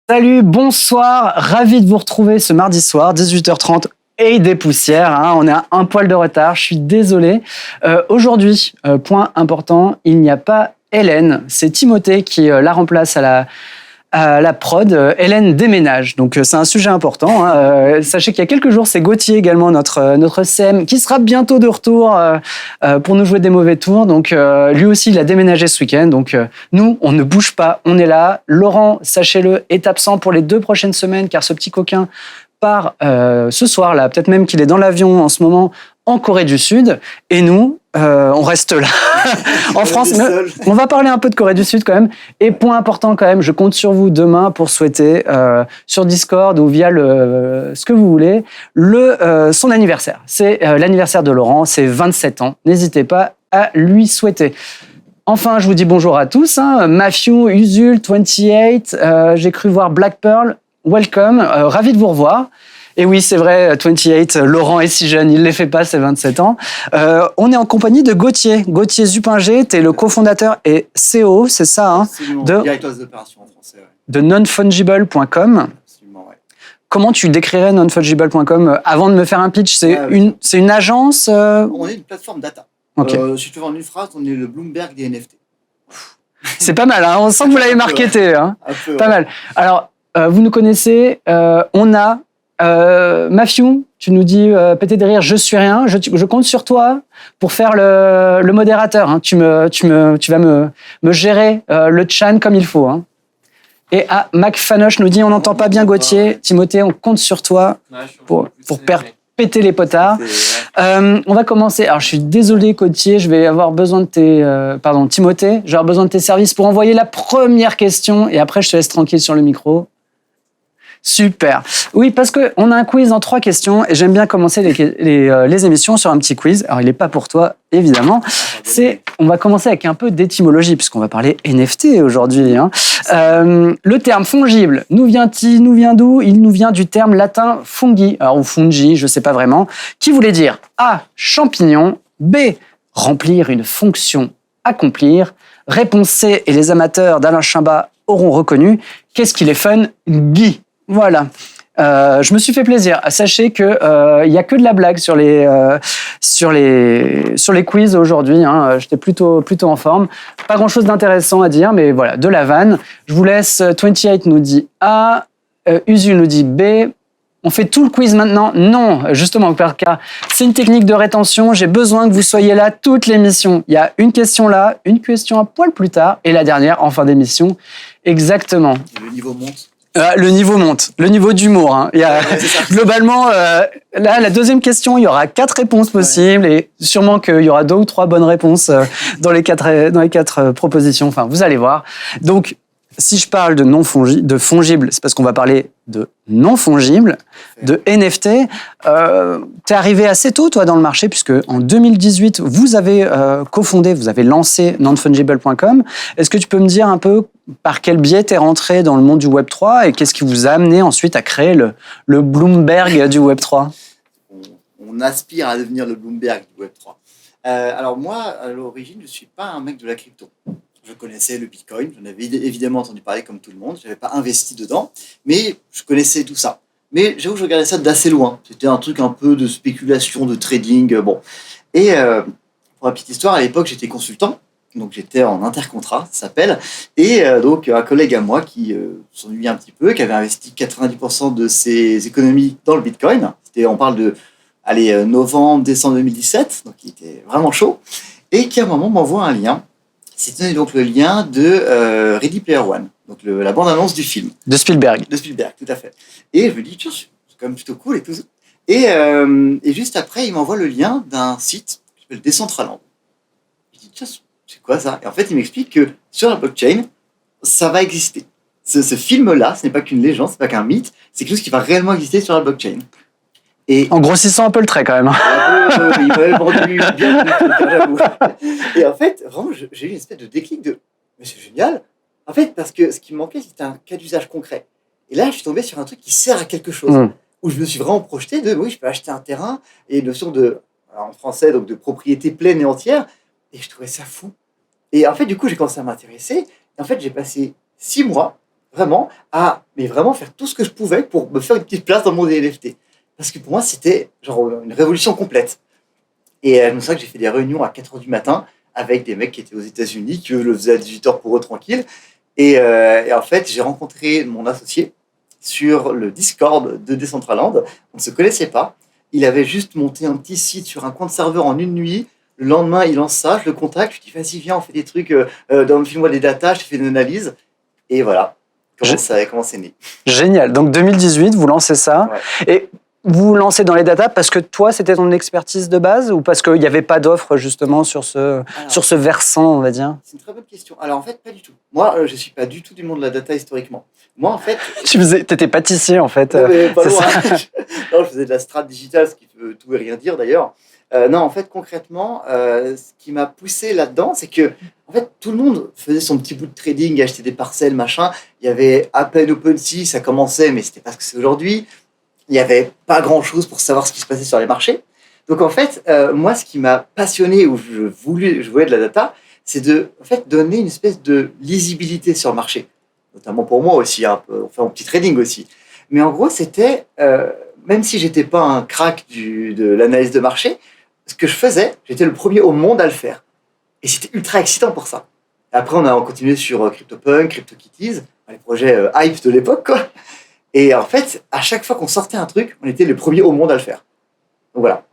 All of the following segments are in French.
Salut, bonsoir, ravi de vous retrouver ce mardi soir, 18h30 et des poussières, hein. On est à un poil de retard, je suis désolé. Aujourd'hui, point important, il n'y a pas Hélène, c'est Timothée qui la remplace à la prod. Hélène déménage, donc c'est un sujet important, hein. Sachez qu'il y a quelques jours, c'est Gauthier également, notre CM, qui sera bientôt de retour pour nous jouer des mauvais tours. Donc lui aussi, il a déménagé ce week-end. Donc nous, on ne bouge pas, on est là. Laurent, sachez-le, est absent pour les 2 prochaines semaines, car ce petit coquin part ce soir-là. Peut-être même qu'il est dans l'avion en ce moment en Corée du Sud. Et nous, on reste là en France. Mais on va parler un peu de Corée du Sud quand même. Et point important quand même, je compte sur vous demain pour souhaiter sur Discord ou via ce que vous voulez son anniversaire. C'est l'anniversaire de Laurent, c'est 27 ans. N'hésitez pas à lui souhaiter. Enfin, je vous dis bonjour à tous, hein. Matthew, Usul, 28, j'ai cru voir Black Pearl. Welcome, ravi de vous revoir. Et oui, c'est vrai, 28, Laurent est si jeune, il ne les fait pas, c'est 27 ans. On est en compagnie de Gauthier Zupinger, tu es le cofondateur et CEO, c'est ça, hein, directeur des opérations en français, ouais. De nonfungible.com. Absolument, ouais. Comment tu décrirais nonfungible.com avant de me faire un pitch? C'est une agence On est une plateforme data. Okay. Si je te vends en une phrase, on est le Bloomberg des NFT. C'est pas mal, hein, on sent que vous l'avez marketé. Hein. Pas mal. Alors, vous nous connaissez, on a Matthew, tu nous dis péter de rire, je suis rien, je compte sur toi pour faire le modérateur, hein. Tu vas me gérer le chan comme il faut, hein. Et Mac Fanoche nous dit on n'entend pas bien Gauthier, Timothée, on compte sur toi pour péter les potards. On va commencer. Alors je suis désolé Gauthier, je vais avoir besoin de Timothée, je vais avoir besoin de tes services pour envoyer la première question et après je te laisse tranquille sur le micro. Super. Oui, parce qu'on a un quiz en 3 questions et j'aime bien commencer les émissions sur un petit quiz. Alors, il n'est pas pour toi, évidemment. On va commencer avec un peu d'étymologie puisqu'on va parler NFT aujourd'hui, hein. Le terme fongible, nous vient d'où? Il nous vient du terme latin fungi, ou fungi, je ne sais pas vraiment, qui voulait dire A, champignon, B, remplir une fonction, accomplir. Réponse C, et les amateurs d'Alain Chabat auront reconnu. Qu'est-ce qu'il est fun? Guy. Voilà. Je me suis fait plaisir. Sachez que il y a que de la blague sur les quiz aujourd'hui, hein. J'étais plutôt en forme. Pas grand-chose d'intéressant à dire, mais voilà, de la vanne. Je vous laisse. 28 nous dit A, Usu nous dit B. On fait tout le quiz maintenant? Non, justement, car c'est une technique de rétention. J'ai besoin que vous soyez là toute l'émission. Il y a une question là, une question un poil plus tard, et la dernière en fin d'émission. Exactement. Le niveau monte. Le niveau monte, le niveau d'humour, hein. Il y a, globalement, là, la deuxième question, il y aura 4 réponses possibles et sûrement qu'il y aura 2 ou 3 bonnes réponses dans les 4 propositions. Enfin, vous allez voir. Donc, si je parle de fongible, c'est parce qu'on va parler de non fongible, de NFT. T'es arrivé assez tôt, toi, dans le marché, puisque en 2018, vous avez cofondé, vous avez lancé nonfungible.com. Est-ce que tu peux me dire un peu par quel biais t'es rentré dans le monde du Web3 et qu'est-ce qui vous a amené ensuite à créer le Bloomberg du Web3? On aspire à devenir le Bloomberg du Web3. Alors moi, à l'origine, je ne suis pas un mec de la crypto. Je connaissais le Bitcoin, j'en avais évidemment entendu parler comme tout le monde, je n'avais pas investi dedans, mais je connaissais tout ça. Mais j'avoue que je regardais ça d'assez loin. C'était un truc un peu de spéculation, de trading, bon. Et pour la petite histoire, à l'époque, j'étais consultant, donc j'étais en intercontrat, ça s'appelle, et donc un collègue à moi qui s'ennuyait un petit peu, qui avait investi 90% de ses économies dans le Bitcoin. On parle de novembre, décembre 2017, donc il était vraiment chaud, et qui à un moment m'envoie un lien. C'était donc le lien de Ready Player One, donc la bande-annonce du film. De Spielberg. De Spielberg, tout à fait. Et je me dis, tiens, c'est quand même plutôt cool et tout. Et juste après, il m'envoie le lien d'un site qui s'appelle Decentraland. Je dis, tiens, c'est quoi ça? Et en fait, il m'explique que sur la blockchain, ça va exister. Ce film-là, ce n'est pas qu'une légende, ce n'est pas qu'un mythe, c'est quelque chose qui va réellement exister sur la blockchain. Et en grossissant un peu le trait quand même. Il m'avait vendu bien, j'avoue. Et en fait, vraiment, j'ai eu une espèce de déclic de « mais c'est génial !» En fait, parce que ce qui me manquait, c'était un cas d'usage concret. Et là, je suis tombé sur un truc qui sert à quelque chose, où je me suis vraiment projeté de « oui, je peux acheter un terrain » et une notion en français, donc de propriété pleine et entière, et je trouvais ça fou. Et en fait, du coup, j'ai commencé à m'intéresser. Et en fait, j'ai passé 6 mois vraiment à faire tout ce que je pouvais pour me faire une petite place dans le monde des NFT. Parce que pour moi, c'était genre une révolution complète. Et c'est pour ça que j'ai fait des réunions à 4h du matin avec des mecs qui étaient aux États-Unis, qui eux le faisaient à 18h pour eux tranquille. Et en fait, j'ai rencontré mon associé sur le Discord de Decentraland. On ne se connaissait pas. Il avait juste monté un petit site sur un coin de serveur en une nuit. Le lendemain, il lance ça, je le contacte, je lui dis vas-y, viens, on fait des trucs, file-moi des datas, je te fais une analyse. Et voilà, comment c'est né. Génial. Donc 2018, vous lancez ça. Ouais. Et vous vous lancez dans les datas parce que toi, c'était ton expertise de base ou parce qu'il n'y avait pas d'offre justement sur ce versant, on va dire? C'est une très bonne question. Alors en fait, pas du tout. Moi, je ne suis pas du tout du monde de la data historiquement. Moi, en fait... Tu étais pâtissier, en fait. Non, mais pas loin. Non, je faisais de la strat digitale, ce qui peut tout et rien dire d'ailleurs. Non, en fait, concrètement, ce qui m'a poussé là-dedans, c'est que en fait, tout le monde faisait son petit bout de trading, achetait des parcelles, machin. Il y avait à peine OpenSea, ça commençait, mais c'était pas ce que c'est aujourd'hui. Il n'y avait pas grand-chose pour savoir ce qui se passait sur les marchés. Donc, en fait, moi, ce qui m'a passionné, où je voulais jouer de la data, c'est de donner une espèce de lisibilité sur le marché. Notamment pour moi aussi, un peu, enfin, mon petit trading aussi. Mais en gros, c'était, même si j'étais pas un crack de l'analyse de marché, ce que je faisais, j'étais le premier au monde à le faire. Et c'était ultra excitant pour ça. Et après, on a continué sur CryptoPunk, CryptoKitties, les projets hype de l'époque, quoi. Et en fait, à chaque fois qu'on sortait un truc, on était les premiers au monde à le faire. Donc voilà.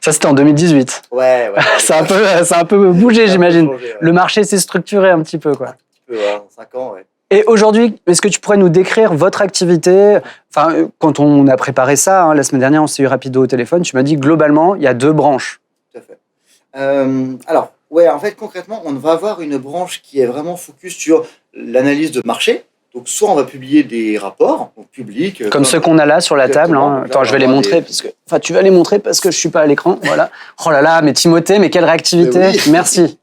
Ça, c'était en 2018. Ouais. Ça a un peu bougé, j'imagine. Changé, ouais. Le marché s'est structuré un petit peu, quoi. Un petit peu, ouais, en 5 ans, ouais. Et aujourd'hui, est-ce que tu pourrais nous décrire votre activité? Enfin, quand on a préparé ça, la semaine dernière, on s'est eu rapido au téléphone, tu m'as dit globalement, il y a 2 branches. Tout à fait. Alors, ouais, en fait, concrètement, on va avoir une branche qui est vraiment focus sur l'analyse de marché. Donc, soit on va publier des rapports publics. Comme ceux qu'on a là sur la table. Exactement. Attends, je vais les montrer. Tu vas les montrer parce que je ne suis pas à l'écran. Voilà. Oh là là, mais Timothée, mais quelle réactivité. Oui. Merci.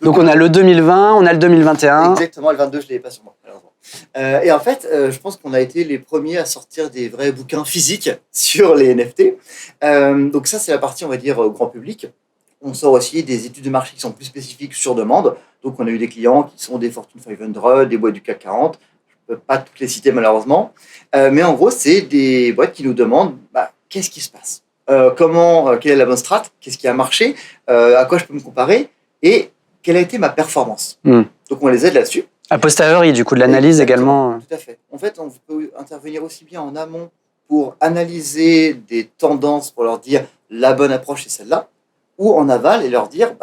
Donc, on a le 2020, on a le 2021. Exactement, le 22, je ne l'avais pas sur moi, malheureusement. Et en fait, je pense qu'on a été les premiers à sortir des vrais bouquins physiques sur les NFT. Donc ça, c'est la partie, on va dire, grand public. On sort aussi des études de marché qui sont plus spécifiques sur demande. Donc, on a eu des clients qui sont des Fortune 500, des boîtes du CAC 40. Je ne peux pas toutes les citer, malheureusement. Mais en gros, c'est des boîtes qui nous demandent qu'est-ce qui se passe, quelle est la bonne strat, qu'est-ce qui a marché, à quoi je peux me comparer et quelle a été ma performance. Donc, on les aide là-dessus. A posteriori, du coup, de l'analyse également. Tout à fait. En fait, on peut intervenir aussi bien en amont pour analyser des tendances, pour leur dire la bonne approche c'est celle-là, ou en aval et leur dire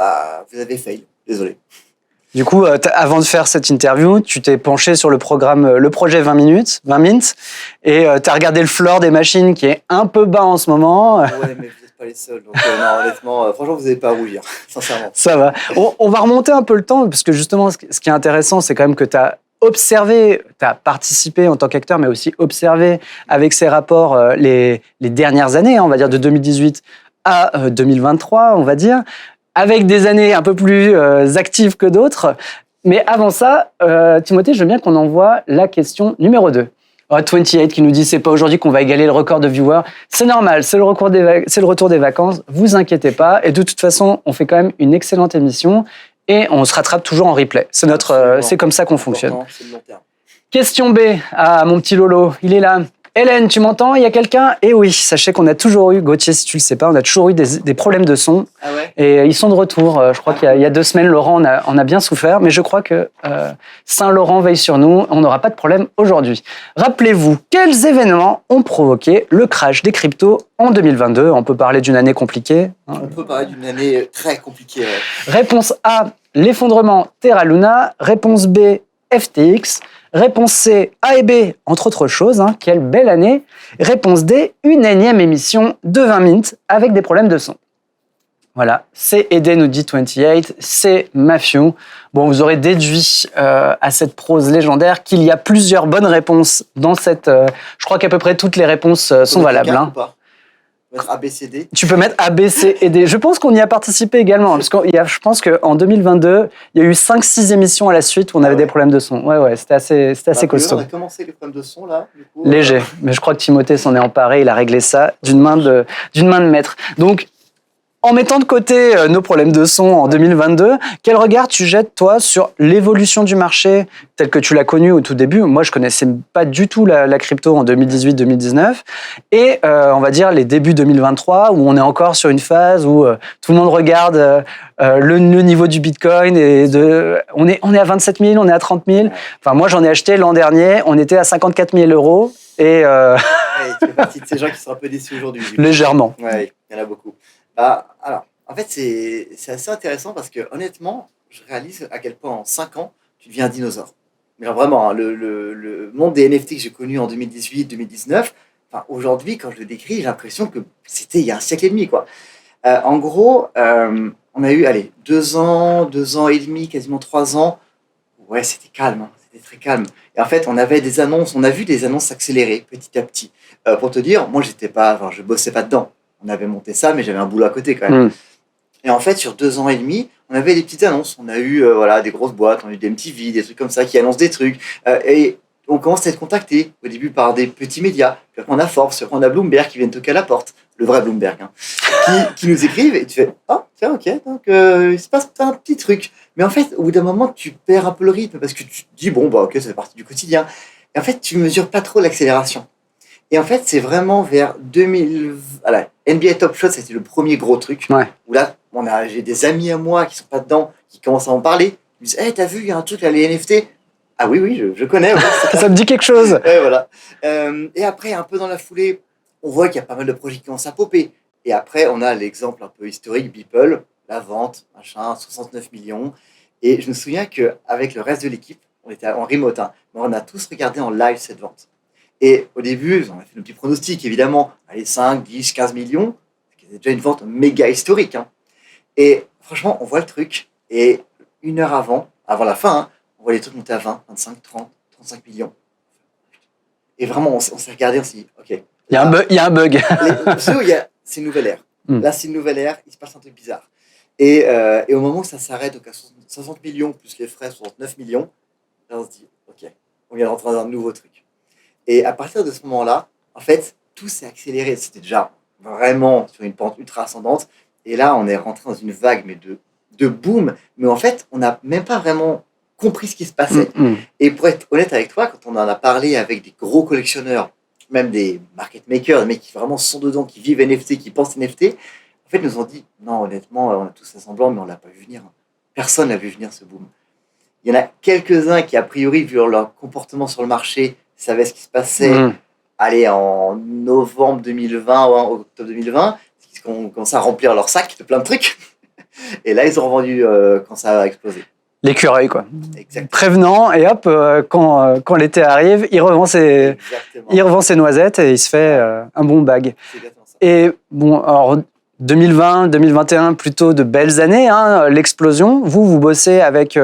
vous avez fail, désolé. Du coup, avant de faire cette interview, tu t'es penché sur le projet 20 minutes, et tu as regardé le floor des machines qui est un peu bas en ce moment. Ouais, mais vous n'êtes pas les seuls. Donc, non, honnêtement, franchement, vous n'avez pas à rougir, sincèrement. Ça va. On va remonter un peu le temps, parce que justement, ce qui est intéressant, c'est quand même que tu as observé, tu as participé en tant qu'acteur, mais aussi observé avec ces rapports les dernières années, on va dire de 2018 à 2023, on va dire, avec des années un peu plus actives que d'autres. Mais avant ça, Timothée, je veux bien qu'on envoie la question numéro 2. 28 qui nous dit « C'est pas aujourd'hui qu'on va égaler le record de viewers. » C'est normal, c'est le retour des vacances, vous inquiétez pas. Et de toute façon, on fait quand même une excellente émission et on se rattrape toujours en replay. C'est comme ça qu'on fonctionne. C'est le long terme. Question B. Ah, mon petit Lolo, il est là. Hélène, tu m'entends? Il y a quelqu'un? Eh oui, sachez qu'on a toujours eu, Gauthier, si tu le sais pas, on a toujours eu des problèmes de son. Ah ouais? Et ils sont de retour. Je crois qu'il y a 2 semaines, Laurent en a bien souffert, mais je crois que Saint-Laurent veille sur nous. On n'aura pas de problème aujourd'hui. Rappelez-vous, quels événements ont provoqué le crash des cryptos en 2022? On peut parler d'une année compliquée. On peut parler d'une année très compliquée. Ouais. Réponse A, l'effondrement Terra Luna. Réponse B, FTX. Réponse C, A et B, entre autres choses. Quelle belle année. Réponse D, une énième émission de 20 minutes avec des problèmes de son. Voilà, c'est et D, nous dit 28, c'est Matthew. Bon, vous aurez déduit à cette prose légendaire qu'il y a plusieurs bonnes réponses dans cette... je crois qu'à peu près toutes les réponses sont valables. Ou pas? Mettre A, B, C, D. Tu peux mettre A, B, C et D. Je pense qu'on y a participé également. Parce que je pense qu'en 2022, il y a eu 5-6 émissions à la suite où on avait des problèmes de son. Ouais, c'était assez costaud. On a commencé les problèmes de son, là. Du coup, léger. Mais je crois que Timothée s'en est emparé. Il a réglé ça d'une main de maître. Donc, En mettant de côté nos problèmes de son en 2022, quel regard tu jettes, toi, sur l'évolution du marché tel que tu l'as connu au tout début? Moi, je connaissais pas du tout la crypto en 2018-2019. Et on va dire les débuts 2023, où on est encore sur une phase où tout le monde regarde le niveau du Bitcoin. On est à 27 000, on est à 30 000. Enfin, moi, j'en ai acheté l'an dernier, on était à 54 000 euros. Et Ouais, tu fais partie de ces gens qui sont un peu déçus aujourd'hui. légèrement. Ouais, il y en a beaucoup. Alors, en fait, c'est assez intéressant parce que honnêtement, je réalise à quel point en 5 ans, tu deviens un dinosaure. Mais alors vraiment, hein, le monde des NFT que j'ai connu en 2018-2019, enfin, aujourd'hui, quand je le décris, j'ai l'impression que c'était il y a un siècle et demi, quoi. En gros, on a eu, allez, 2 ans et demi, quasiment 3 ans. Ouais, c'était calme, hein, c'était très calme. Et en fait, on avait des annonces, on a vu des annonces s'accélérer petit à petit. Pour te dire, moi, je bossais pas dedans. On avait monté ça, mais j'avais un boulot à côté quand même. Mm. Et en fait, sur 2 ans et demi, on avait des petites annonces. On a eu voilà, des grosses boîtes, on a eu des MTV, des trucs comme ça qui annoncent des trucs. Et on commence à être contacté au début par des petits médias. Puis après, on a Forbes, puis après, on a Bloomberg qui viennent toquer à la porte, le vrai Bloomberg, hein, qui nous écrivent et tu fais ah, tiens, ok, donc il se passe un petit truc. Mais en fait, au bout d'un moment, tu perds un peu le rythme parce que tu te dis bon, bah ok, ça fait partie du quotidien. Et en fait, tu mesures pas trop l'accélération. Et en fait, c'est vraiment vers 2000. Voilà, NBA Top Shot, c'était le premier gros truc. Ouais. Où là, j'ai des amis à moi qui sont pas dedans, qui commencent à en parler. Ils me disent hey, t'as vu, il y a un truc là, les NFT. Ah oui, je connais. Ouais, Ça me dit quelque chose. ouais, voilà. Et après, un peu dans la foulée, on voit qu'il y a pas mal de projets qui commencent à popper. Et après, on a l'exemple un peu historique, Beeple, la vente, machin, 69 millions. Et je me souviens qu'avec le reste de l'équipe, on était en remote, hein, mais on a tous regardé en live cette vente. Et au début, on a fait nos petits pronostics, évidemment. Allez, 5, 10, 15 millions. C'est déjà une vente méga historique, hein. Et franchement, on voit le truc. Et 1 heure avant la fin, hein, on voit les trucs monter à 20, 25, 30, 35 millions. Et vraiment, on s'est regardé, on s'est dit, OK. Il y a un bug. C'est une nouvelle ère. Mm. Là, c'est une nouvelle ère, il se passe un truc bizarre. Et au moment où ça s'arrête, donc à 60 millions plus les frais, 69 millions, là, on se dit, OK, on vient de rentrer dans un nouveau truc. Et à partir de ce moment-là, en fait, tout s'est accéléré. C'était déjà vraiment sur une pente ultra ascendante. Et là, on est rentré dans une vague mais de boom. Mais en fait, on n'a même pas vraiment compris ce qui se passait. Mm. Et pour être honnête avec toi, quand on en a parlé avec des gros collectionneurs, même des market makers, des mecs qui vraiment sont dedans, qui vivent NFT, qui pensent NFT, en fait, ils nous ont dit non, honnêtement, on a tous fait semblant, mais on l'a pas vu venir. Personne n'a vu venir ce boom. Il y en a quelques-uns qui, a priori, vu leur comportement sur le marché, savaient ce qui se passait. Allez, en novembre 2020 ou en octobre 2020, ils ont commencé à remplir leur sac de plein de trucs. Et là, ils ont revendu quand ça a explosé. L'écureuil, quoi. Exactement. Prévenant, et hop, quand l'été arrive, il revend ses noisettes et il se fait un bon bag. C'est exactement ça. Et bon, alors 2020, 2021, plutôt de belles années, hein, l'explosion. Vous bossez avec.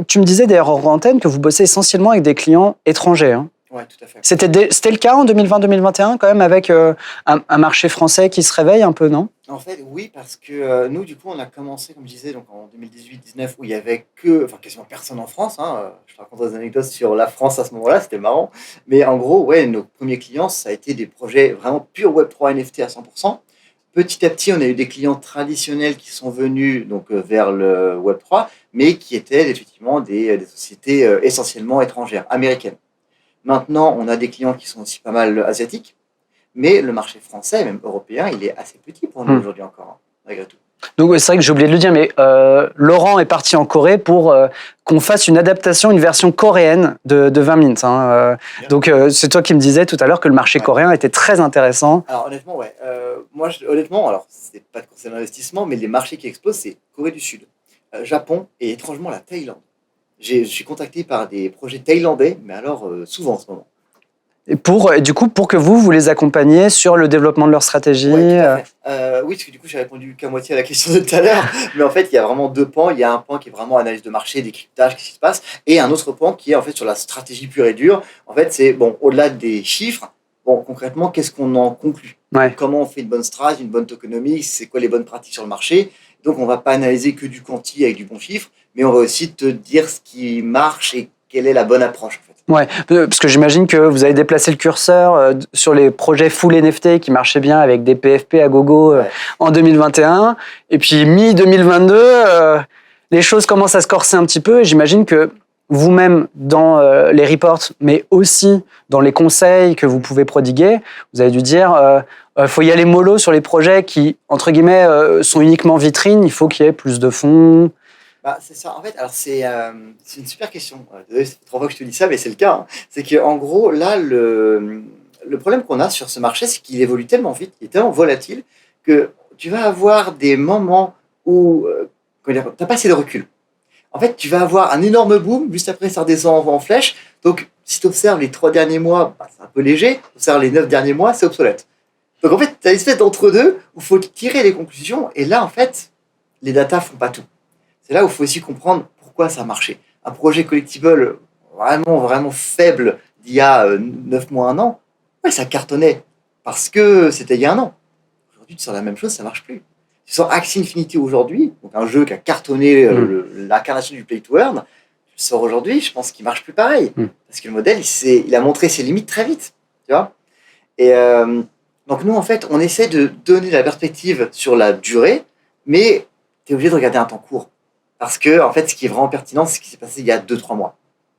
Tu me disais d'ailleurs hors antenne que vous bossez essentiellement avec des clients étrangers. Hein. Ouais, tout à fait. C'était le cas en 2020-2021, quand même, avec un marché français qui se réveille un peu, non? En fait, oui, parce que nous, du coup, on a commencé, comme je disais, donc en 2018-19, où il y avait quasiment personne en France. Hein. Je te raconte des anecdotes sur la France à ce moment-là, c'était marrant. Mais en gros, ouais, nos premiers clients, ça a été des projets vraiment pur Web3 NFT à 100%. Petit à petit, on a eu des clients traditionnels qui sont venus donc vers le Web3, mais qui étaient effectivement des sociétés essentiellement étrangères, américaines. Maintenant, on a des clients qui sont aussi pas mal asiatiques, mais le marché français, même européen, il est assez petit pour nous aujourd'hui encore, hein, malgré tout. Donc c'est vrai que j'ai oublié de le dire, mais Laurent est parti en Corée pour qu'on fasse une adaptation, une version coréenne de 20 Mint. Hein. Donc c'est toi qui me disais tout à l'heure que le marché coréen était très intéressant. Alors honnêtement, ouais. Moi, honnêtement, alors c'est pas de conseil d'investissement, mais les marchés qui explosent, c'est Corée du Sud, Japon et étrangement la Thaïlande. Je suis contacté par des projets thaïlandais, mais alors souvent en ce moment. Et du coup, pour que vous les accompagniez sur le développement de leur stratégie. Ouais, tout à fait. Oui, parce que du coup, j'ai répondu qu'à moitié à la question de tout à l'heure. Mais en fait, il y a vraiment 2 pans. Il y a un pan qui est vraiment analyse de marché, décryptage, qu'est-ce qui se passe. Et un autre pan qui est en fait sur la stratégie pure et dure. En fait, c'est, bon, au-delà des chiffres, bon, concrètement, qu'est-ce qu'on en conclut? Comment on fait une bonne strat, une bonne tokenomics, c'est quoi les bonnes pratiques sur le marché? Donc, on va pas analyser que du quanti avec du bon chiffre, mais on va aussi te dire ce qui marche et quelle est la bonne approche, en fait. Ouais, parce que j'imagine que vous avez déplacé le curseur sur les projets full NFT qui marchaient bien avec des PFP à gogo en 2021. Et puis mi-2022, les choses commencent à se corser un petit peu. Et j'imagine que vous-même, dans les reports, mais aussi dans les conseils que vous pouvez prodiguer, vous avez dû dire faut y aller mollo sur les projets qui, entre guillemets, sont uniquement vitrines. Il faut qu'il y ait plus de fonds. Bah, c'est ça. En fait, alors c'est une super question. Désolé, ça fait 3 fois que je te dis ça, mais c'est le cas. Hein. C'est qu'en gros, là, le problème qu'on a sur ce marché, c'est qu'il évolue tellement vite, il est tellement volatile, que tu vas avoir des moments où tu n'as pas assez de recul. En fait, tu vas avoir un énorme boom, juste après, ça redescend en flèche. Donc, si tu observes les 3 derniers mois, bah, c'est un peu léger. Tu observes les 9 derniers mois, c'est obsolète. Donc, en fait, tu as une espèce d'entre-deux où il faut tirer les conclusions. Et là, en fait, les datas font pas tout. C'est là où il faut aussi comprendre pourquoi ça a marché. Un projet collectible vraiment, vraiment faible d'il y a 9 mois, 1 an, ouais, ça cartonnait parce que c'était il y a 1 an. Aujourd'hui, tu sors la même chose, ça marche plus. Tu sors Axie Infinity aujourd'hui, donc un jeu qui a cartonné l'incarnation du Play to Earn, tu le sors aujourd'hui, je pense qu'il marche plus pareil. Parce que le modèle, il a montré ses limites très vite. Tu vois et donc nous, en fait, on essaie de donner la perspective sur la durée, mais tu es obligé de regarder un temps court. Parce que, en fait, ce qui est vraiment pertinent, c'est ce qui s'est passé il y a 2-3 mois.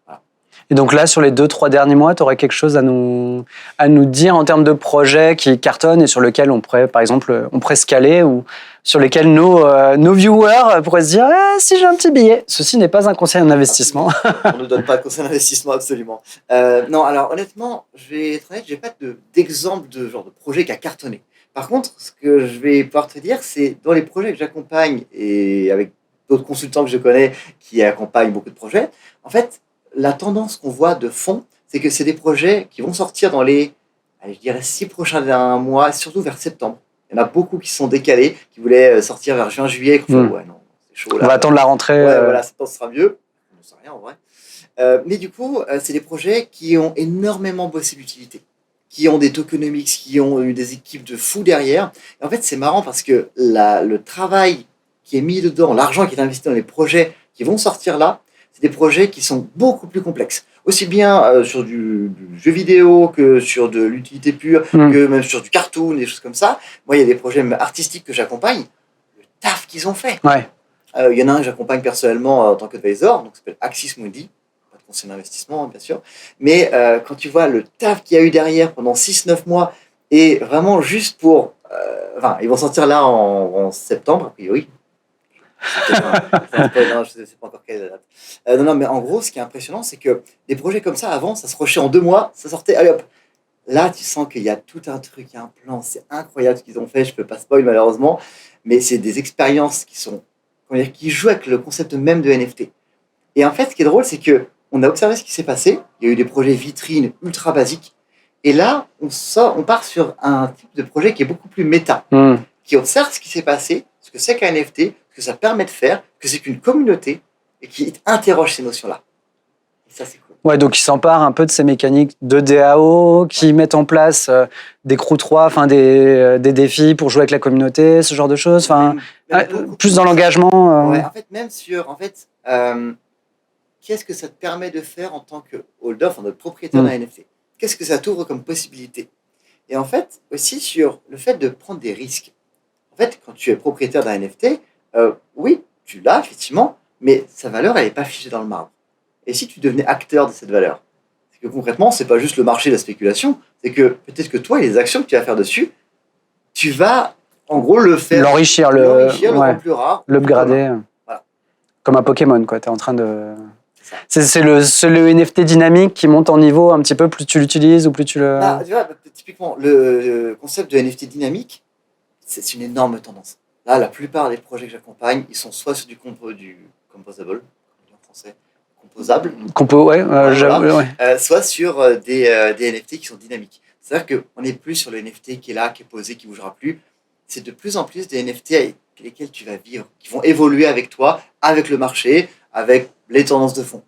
Voilà. Et donc là, sur les 2-3 derniers mois, tu aurais quelque chose à nous dire en termes de projets qui cartonnent et sur lesquels on pourrait, par exemple, se caler ou sur lesquels nos viewers pourraient se dire si j'ai un petit billet. Ceci n'est pas un conseil en investissement. On ne donne pas de conseil d'investissement, absolument. Non, alors honnêtement, je vais être honnête, je n'ai pas d'exemple de genre de projet qui a cartonné. Par contre, ce que je vais pouvoir te dire, c'est dans les projets que j'accompagne et avec d'autres consultants que je connais qui accompagnent beaucoup de projets, en fait, la tendance qu'on voit de fond, c'est que c'est des projets qui vont sortir dans les, je dirais, 6 prochains mois, surtout vers septembre. Il y en a beaucoup qui sont décalés, qui voulaient sortir vers juin, juillet. Ouais, non, c'est chaud là. On va attendre la rentrée. Ouais, voilà, septembre sera mieux. On ne sait rien en vrai. Mais du coup, c'est des projets qui ont énormément bossé l'utilité, qui ont des tokenomics, qui ont eu des équipes de fous derrière. Et en fait, c'est marrant parce que le travail qui est mis dedans, l'argent qui est investi dans les projets qui vont sortir là, c'est des projets qui sont beaucoup plus complexes. Aussi bien sur du jeu vidéo que sur de l'utilité pure, que même sur du cartoon, des choses comme ça. Moi, il y a des projets même artistiques que j'accompagne. Le taf qu'ils ont fait. Ouais. Il y en a un que j'accompagne personnellement en tant qu'advisor, donc ça s'appelle Axis Mundi. Pas de conseil d'investissement, bien sûr. Mais quand tu vois le taf qu'il y a eu derrière pendant 6-9 mois, et vraiment juste pour... Enfin, ils vont sortir là en septembre, a priori. Non, je ne sais pas encore quelle est la date. Non, mais en gros, ce qui est impressionnant, c'est que des projets comme ça, avant, ça se rushait en 2 mois, ça sortait, allez hop. Là, tu sens qu'il y a tout un truc, il y a un plan, c'est incroyable ce qu'ils ont fait, je ne peux pas spoil malheureusement, mais c'est des expériences qui jouent avec le concept même de NFT. Et en fait, ce qui est drôle, c'est qu'on a observé ce qui s'est passé, il y a eu des projets vitrines ultra basiques, et là, on part sur un type de projet qui est beaucoup plus méta, qui observe ce qui s'est passé, ce que c'est qu'un NFT, ce que ça permet de faire, que c'est qu'une communauté et qui interroge ces notions-là. Et ça, c'est cool. Ouais, donc ils s'emparent un peu de ces mécaniques de DAO, qui mettent en place des crew 3, enfin des défis pour jouer avec la communauté, ce genre de choses. Enfin, plus dans l'engagement. Ouais, en fait, même sur, qu'est-ce que ça te permet de faire en tant que holder, enfin de propriétaire d'un NFT? Qu'est-ce que ça t'ouvre comme possibilité? Et en fait, aussi sur le fait de prendre des risques. En fait, quand tu es propriétaire d'un NFT, oui, tu l'as effectivement, mais sa valeur, elle n'est pas figée dans le marbre. Et si tu devenais acteur de cette valeur? C'est que concrètement, c'est pas juste le marché de la spéculation, c'est que peut-être que toi et les actions que tu vas faire dessus, tu vas en gros l'enrichir, le rendre plus rare, l'upgrader. Voilà. Comme un Pokémon, quoi. Tu es en train de... C'est le NFT dynamique qui monte en niveau un petit peu, plus tu l'utilises ou plus tu le... Tu vois, typiquement, le concept de NFT dynamique, c'est une énorme tendance. Là, la plupart des projets que j'accompagne, ils sont soit sur du composable, en français, composable, soit sur des NFT qui sont dynamiques. C'est-à-dire qu'on n'est plus sur le NFT qui est là, qui est posé, qui ne bougera plus. C'est de plus en plus des NFT avec lesquels tu vas vivre, qui vont évoluer avec toi, avec le marché, avec les tendances de fond.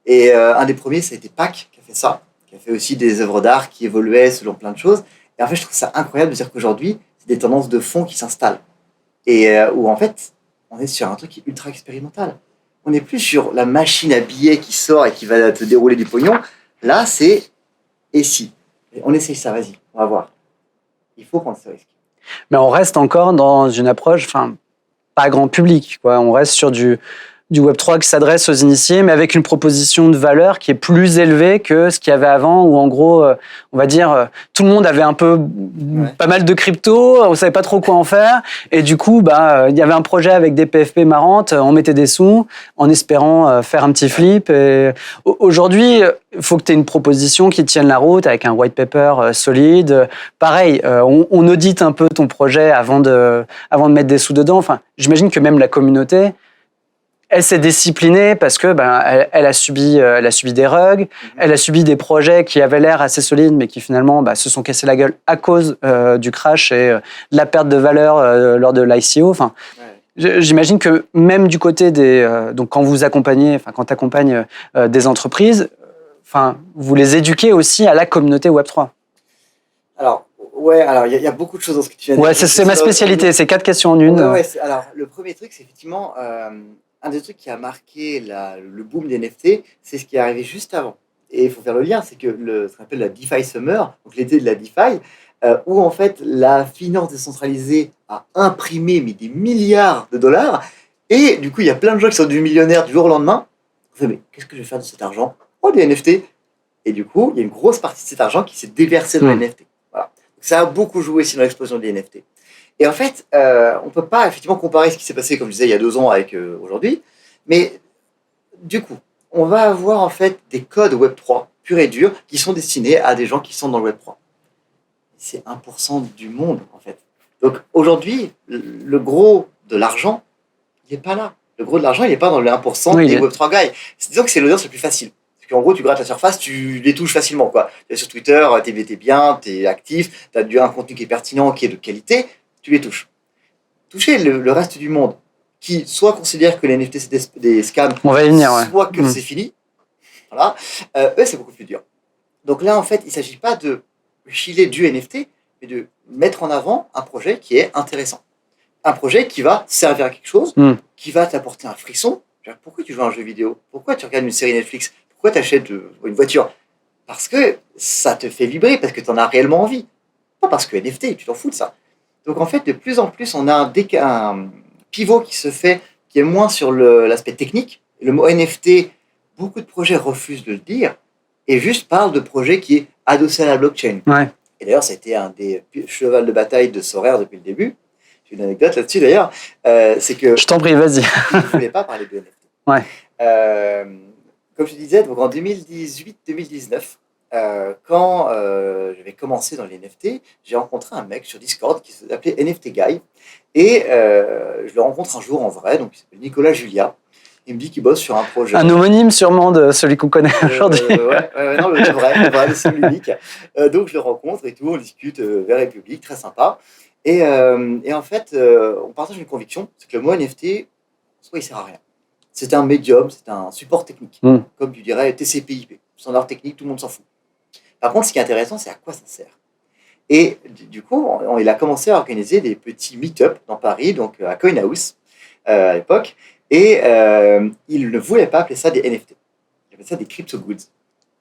Et un des premiers, ça a été Pac qui a fait ça, qui a fait aussi des œuvres d'art qui évoluaient selon plein de choses. Et en fait, je trouve ça incroyable de dire qu'aujourd'hui, c'est des tendances de fond qui s'installent. Et où en fait, on est sur un truc qui est ultra expérimental. on n'est plus sur la machine à billets qui sort et qui va te dérouler du pognon. Là, c'est et si. On essaye ça, vas-y, on va voir. Il faut prendre ce risque. Mais on reste encore dans une approche, pas grand public, quoi. On reste sur du Web3 qui s'adresse aux initiés, mais avec une proposition de valeur qui est plus élevée que ce qu'il y avait avant, où en gros, on va dire, tout le monde avait un peu pas mal de crypto, on savait pas trop quoi en faire, et du coup, il y avait un projet avec des PFP marrantes, on mettait des sous en espérant faire un petit flip. Et aujourd'hui, il faut que tu aies une proposition qui tienne la route avec un white paper solide. Pareil, on audite un peu ton projet avant de mettre des sous dedans. Enfin, j'imagine que même la communauté, elle s'est disciplinée parce que elle a subi des rugs, elle a subi des projets qui avaient l'air assez solides, mais qui finalement se sont cassés la gueule à cause du crash et de la perte de valeur lors de l'ICO. Enfin, j'imagine que même du côté donc quand vous accompagnez, quand tu accompagnes des entreprises, vous les éduquez aussi à la communauté Web3. Alors, il y a beaucoup de choses dans ce que tu viens de dire. Ouais, c'est ma spécialité, c'est 4 questions en une. Alors, le premier truc, c'est effectivement un des trucs qui a marqué le boom des NFT, c'est ce qui est arrivé juste avant. Et il faut faire le lien, c'est que ce qu'on appelle la DeFi Summer, donc l'été de la DeFi, où en fait la finance décentralisée a imprimé des milliards de dollars, et du coup il y a plein de gens qui sont devenus millionnaires du jour au lendemain. On fait, mais qu'est-ce que je vais faire de cet argent? Oh, des NFT. Et du coup, il y a une grosse partie de cet argent qui s'est déversée dans les NFT. Voilà. Donc, ça a beaucoup joué aussi dans l'explosion des NFT. Et en fait, on ne peut pas effectivement comparer ce qui s'est passé, comme je disais, il y a 2 ans avec aujourd'hui. Mais du coup, on va avoir en fait des codes Web3 purs et durs qui sont destinés à des gens qui sont dans le Web3. C'est 1% du monde, en fait. Donc aujourd'hui, le gros de l'argent, il n'est pas là. Le gros de l'argent, il n'est pas dans le 1% des Web3 guys. Disons que c'est l'audience le plus facile. Parce qu'en gros, tu grattes la surface, tu les touches facilement, quoi. Sur Twitter, t'es bien, t'es actif, t'as un contenu qui est pertinent, qui est de qualité, tu les touches. Toucher le reste du monde, qui soit considère que les NFT c'est des scams, on va y venir, soit que c'est fini, voilà, eux c'est beaucoup plus dur. Donc là, en fait, il ne s'agit pas de filer du NFT, mais de mettre en avant un projet qui est intéressant. Un projet qui va servir à quelque chose, qui va t'apporter un frisson. Pourquoi tu joues à un jeu vidéo? Pourquoi tu regardes une série Netflix? Pourquoi tu achètes une voiture? Parce que ça te fait vibrer, parce que tu en as réellement envie. Pas parce que NFT, tu t'en fous de ça. Donc en fait, de plus en plus, on a un pivot qui se fait, qui est moins sur l'aspect technique. Le mot NFT, beaucoup de projets refusent de le dire et juste parlent de projets qui est adossé à la blockchain. Ouais. Et d'ailleurs, ça a été un des chevals de bataille de Sorare depuis le début. J'ai une anecdote là-dessus d'ailleurs. C'est que je t'en prie, vas-y. Je ne voulais pas parler de NFT. Ouais. Comme je disais, donc en 2018-2019, quand j'avais commencé dans les NFT, j'ai rencontré un mec sur Discord qui s'appelait NFT Guy. Et je le rencontre un jour en vrai, donc il s'appelle Nicolas Julia. Il me dit qu'il bosse sur un projet. Un homonyme sûrement de celui qu'on connaît aujourd'hui. Non, le vrai, c'est unique. Donc je le rencontre et tout, on discute vers le public, très sympa. Et en fait, on partage une conviction, c'est que le mot NFT, soit il sert à rien. C'est un médium, c'est un support technique. Comme tu dirais TCP/IP, standard technique, tout le monde s'en fout. Par contre, ce qui est intéressant, c'est à quoi ça sert. Et du coup, il a commencé à organiser des petits meet-up dans Paris, donc à Coin House à l'époque, et il ne voulait pas appeler ça des NFT. Il appelait ça des crypto goods.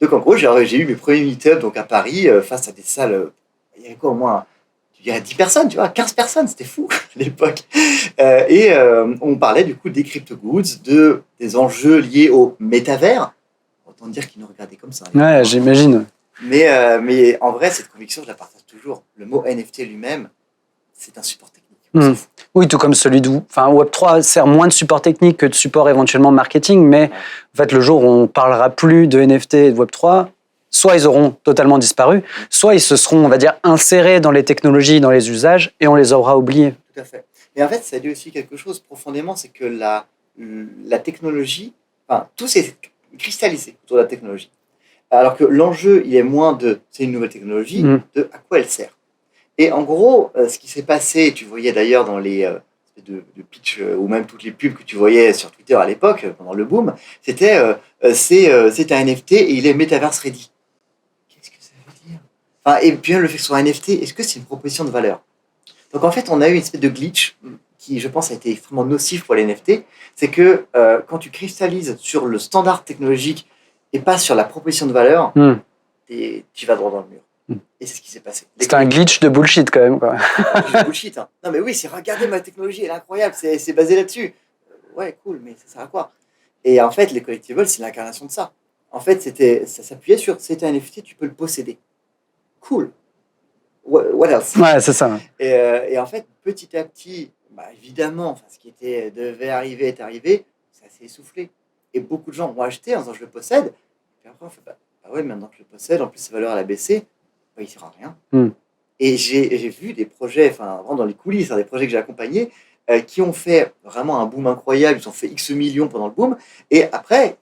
Donc en gros, j'ai eu mes premiers meet-up donc à Paris face à des salles, il y avait quoi au moins, il y a 10 personnes, tu vois, 15 personnes, c'était fou à l'époque. Et on parlait du coup des crypto goods, des enjeux liés au métavers. Autant dire qu'ils nous regardaient comme ça. Ouais, j'imagine. Mais en vrai, cette conviction, je la partage toujours. Le mot NFT lui-même, c'est un support technique. Oui, tout comme celui de Web3 sert moins de support technique que de support éventuellement marketing, mais en fait, le jour où on parlera plus de NFT et de Web3, soit ils auront totalement disparu, soit ils se seront, on va dire, insérés dans les technologies, dans les usages, et on les aura oubliés. Tout à fait. Mais en fait, ça dit aussi quelque chose profondément, c'est que la technologie, tout s'est cristallisé autour de la technologie. Alors que l'enjeu, il est moins de c'est une nouvelle technologie, de à quoi elle sert. Et en gros, ce qui s'est passé, tu voyais d'ailleurs dans les de pitch ou même toutes les pubs que tu voyais sur Twitter à l'époque, pendant le boom, c'était c'est un NFT et il est Metaverse Ready. Qu'est-ce que ça veut dire? Et puis le fait que ce soit un NFT, est-ce que c'est une proposition de valeur? Donc en fait, on a eu une espèce de glitch qui, je pense, a été extrêmement nocif pour les NFT, c'est que quand tu cristallises sur le standard technologique et pas sur la proposition de valeur, tu vas droit dans le mur. Et c'est ce qui s'est passé. C'était un glitch de bullshit quand même, quoi. C'est bullshit. Hein. Non, mais oui, c'est regardez ma technologie, elle est incroyable, c'est basé là-dessus. Ouais, cool, mais ça sert à quoi? Et en fait, les collectibles, c'est l'incarnation de ça. En fait, ça s'appuyait sur c'est un NFT, tu peux le posséder. Cool. What else? Ouais, c'est ça. Et en fait, petit à petit, évidemment, ce qui devait arriver est arrivé, ça s'est essoufflé. Et beaucoup de gens ont acheté en disant je le possède. Et puis après, on fait ouais, maintenant que je le possède, en plus sa valeur elle a baissé, il ne sert à rien. Et j'ai vu des projets, vraiment dans les coulisses, des projets que j'ai accompagnés, qui ont fait vraiment un boom incroyable, ils ont fait X millions pendant le boom. Et après,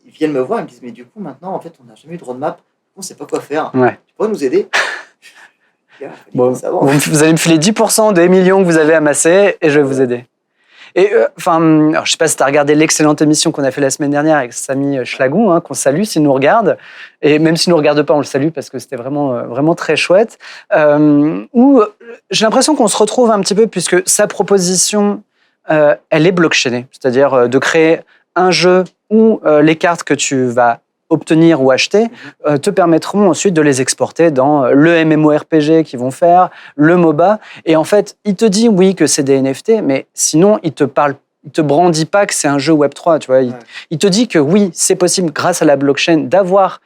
ils viennent me voir et me disent mais du coup, maintenant, en fait, on n'a jamais eu de roadmap, on ne sait pas quoi faire. Ouais. Tu pourrais nous aider? Bon, vous allez me filer 10% des millions que vous avez amassés et je vais vous aider. Et je ne sais pas si tu as regardé l'excellente émission qu'on a fait la semaine dernière avec Samy Schlagon, qu'on salue s'il nous regarde. Et même s'il ne nous regarde pas, on le salue parce que c'était vraiment, vraiment très chouette. Où j'ai l'impression qu'on se retrouve un petit peu puisque sa proposition, elle est blockchainée. C'est-à-dire de créer un jeu où les cartes que tu vas obtenir ou acheter te permettront ensuite de les exporter dans le MMORPG qu'ils vont faire, le MOBA. Et en fait, il te dit oui que c'est des NFT, mais sinon, il te brandit pas que c'est un jeu Web3, tu vois. Il te dit que oui, c'est possible grâce à la blockchain d'avoir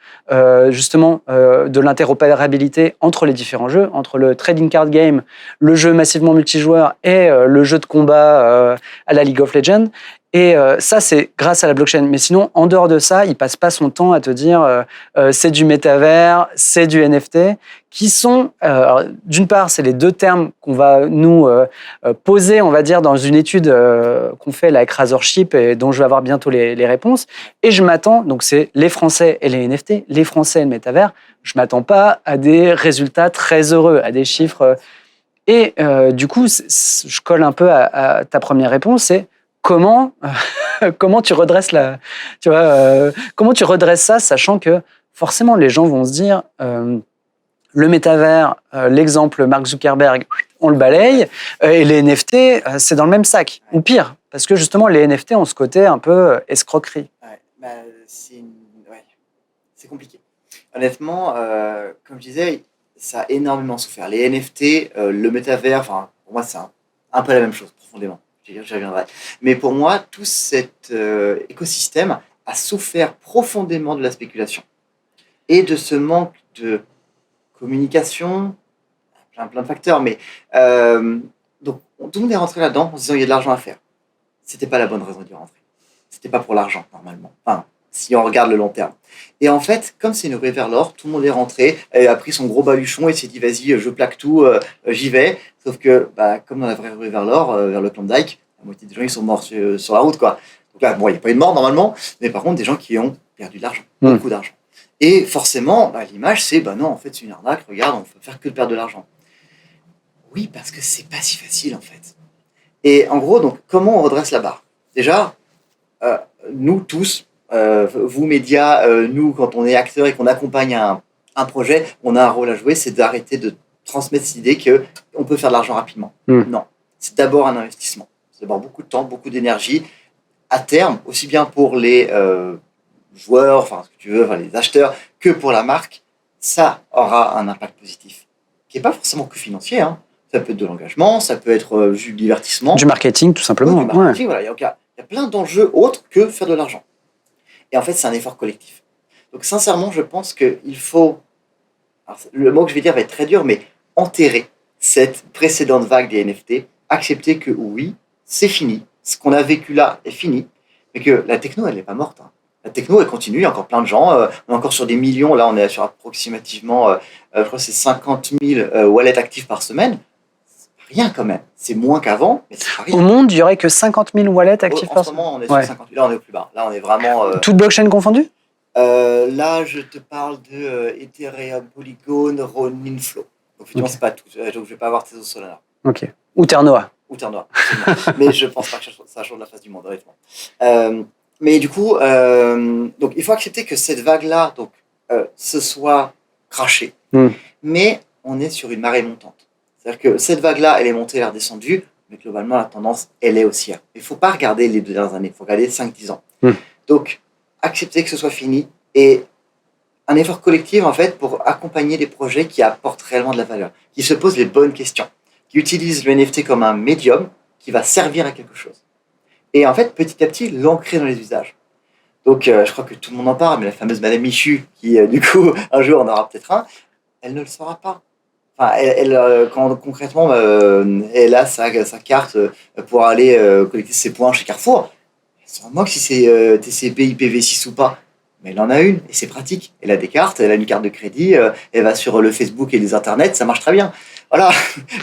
justement de l'interopérabilité entre les différents jeux, entre le trading card game, le jeu massivement multijoueur et le jeu de combat à la League of Legends. Et ça, c'est grâce à la blockchain. Mais sinon, en dehors de ça, il passe pas son temps à te dire c'est du métavers, c'est du NFT, qui sont, d'une part, c'est les deux termes qu'on va nous poser, on va dire, dans une étude qu'on fait là, avec Razorship et dont je vais avoir bientôt les réponses. Et je m'attends, donc c'est les Français et les NFT, les Français et le métavers, je m'attends pas à des résultats très heureux, à des chiffres. Et du coup, je colle un peu à ta première réponse, c'est comment tu redresses comment tu redresses ça, sachant que forcément les gens vont se dire le métavers, l'exemple Mark Zuckerberg, on le balaye, et les NFT, c'est dans le même sac, ou pire, parce que justement les NFT ont ce côté un peu escroquerie. C'est compliqué. Honnêtement, comme je disais, ça a énormément souffert. Les NFT, le métavers, pour moi c'est un peu la même chose, profondément. J'y reviendrai. Mais pour moi, tout cet écosystème a souffert profondément de la spéculation et de ce manque de communication, plein de facteurs. Mais donc, tout le monde est rentré là-dedans en se disant il y a de l'argent à faire. C'était pas la bonne raison d'y rentrer. C'était pas pour l'argent, normalement. Si on regarde le long terme. Et en fait, comme c'est une ruée vers l'or, tout le monde est rentré, a pris son gros baluchon et s'est dit vas-y, je plaque tout, j'y vais. Sauf que, comme dans la vraie ruée vers l'or, vers le Klondike, la moitié des gens ils sont morts sur la route, quoi. Donc là, il n'y a pas eu de mort normalement, mais par contre, des gens qui ont perdu de l'argent, beaucoup d'argent. Et forcément, l'image, c'est non, en fait, c'est une arnaque, regarde, on ne peut faire que de perdre de l'argent. Oui, parce que c'est pas si facile, en fait. Et en gros, donc, comment on redresse la barre? Déjà, nous tous, vous médias, nous quand on est acteur et qu'on accompagne un projet, on a un rôle à jouer, c'est d'arrêter de transmettre cette idée qu'on peut faire de l'argent rapidement. Non, c'est d'abord un investissement, c'est d'abord beaucoup de temps, beaucoup d'énergie, à terme, aussi bien pour les joueurs, ce que tu veux, les acheteurs, que pour la marque, ça aura un impact positif, qui n'est pas forcément que financier, hein. Ça peut être de l'engagement, ça peut être du divertissement. Du marketing, tout simplement. Du marketing, voilà. Il y a plein d'enjeux autres que faire de l'argent. Et en fait, c'est un effort collectif. Donc, sincèrement, je pense qu'il faut... Alors, le mot que je vais dire va être très dur, mais enterrer cette précédente vague des NFT, accepter que oui, c'est fini. Ce qu'on a vécu là est fini, mais que la techno, elle n'est pas morte. Hein. La techno, elle continue. Il y a encore plein de gens. On est encore sur des millions. Là, on est sur approximativement, je crois que c'est 50 000 wallets actifs par semaine. Rien quand même. C'est moins qu'avant, mais c'est pas rien. Au monde, il n'y aurait que 50 000 wallets actifs par semaine. En ce moment, on est sur 50 000. Là, on est au plus bas. Là, on est vraiment... Toute blockchain confondue là, je te parle de Ethereum, Polygon, Ronin, Flow. Donc, effectivement, c'est pas tout. Donc, je ne vais pas avoir Tezos Solana. Ok. Ou Terre Noire. Mais je ne pense pas que ça change la face du monde, honnêtement. Mais du coup, donc, il faut accepter que cette vague-là se soit crashée. Mais on est sur une marée montante. C'est-à-dire que cette vague-là, elle est montée, elle est redescendue, Mais globalement, la tendance, elle est haussière. Il ne faut pas regarder les 2 dernières années, il faut regarder 5-10 ans. Donc, accepter que ce soit fini et un effort collectif, en fait, pour accompagner des projets qui apportent réellement de la valeur, qui se posent les bonnes questions, qui utilisent le NFT comme un médium qui va servir à quelque chose. Et en fait, petit à petit, l'ancrer dans les usages. Donc, je crois que tout le monde en parle, mais la fameuse Madame Michu, qui, du coup, un jour, en aura peut-être un, elle ne le saura pas. Enfin, quand concrètement, elle a sa carte pour aller collecter ses points chez Carrefour, elle s'en moque si c'est TCP, IPv6 ou pas. Mais elle en a une, et c'est pratique. Elle a des cartes, elle a une carte de crédit, elle va sur le Facebook et les internets, ça marche très bien. Voilà.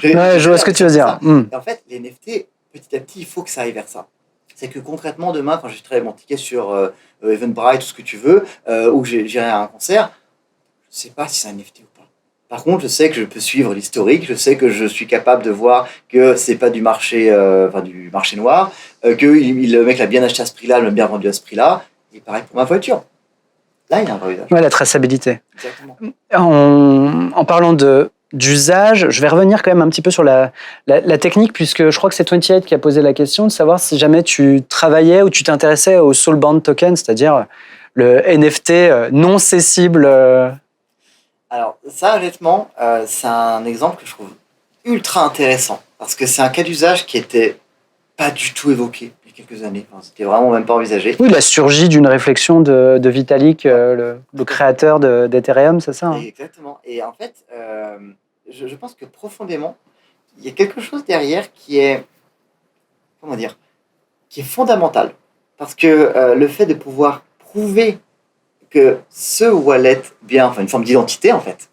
Ouais, je vois ce que tu veux dire. Et en fait, les NFT, petit à petit, il faut que ça aille vers ça. C'est que concrètement, demain, quand j'ai travaillé mon ticket sur Eventbrite, tout ce que tu veux, ou j'irai à un concert, je ne sais pas si c'est un NFT ou pas. Par contre, je sais que je peux suivre l'historique, je sais que je suis capable de voir que c'est pas du marché noir, que le mec l'a bien acheté à ce prix-là, l'a bien vendu à ce prix-là. Et pareil pour ma voiture. Là, il y a un vrai usage. Ouais, la traçabilité. Exactement. En parlant d'usage, je vais revenir quand même un petit peu sur la technique, puisque je crois que c'est 28 qui a posé la question de savoir si jamais tu travaillais ou tu t'intéressais au Soulbound Token, c'est-à-dire le NFT non cessible. Alors, ça, honnêtement, c'est un exemple que je trouve ultra intéressant, parce que c'est un cas d'usage qui était pas du tout évoqué il y a quelques années. Enfin, c'était vraiment même pas envisagé. Oui, il a surgi d'une réflexion de Vitalik, le créateur d'Ethereum, c'est ça, hein? Exactement. Et en fait, je pense que profondément, il y a quelque chose derrière qui est, comment dire, qui est fondamental. Parce que le fait de pouvoir prouver que ce wallet, enfin une forme d'identité en fait,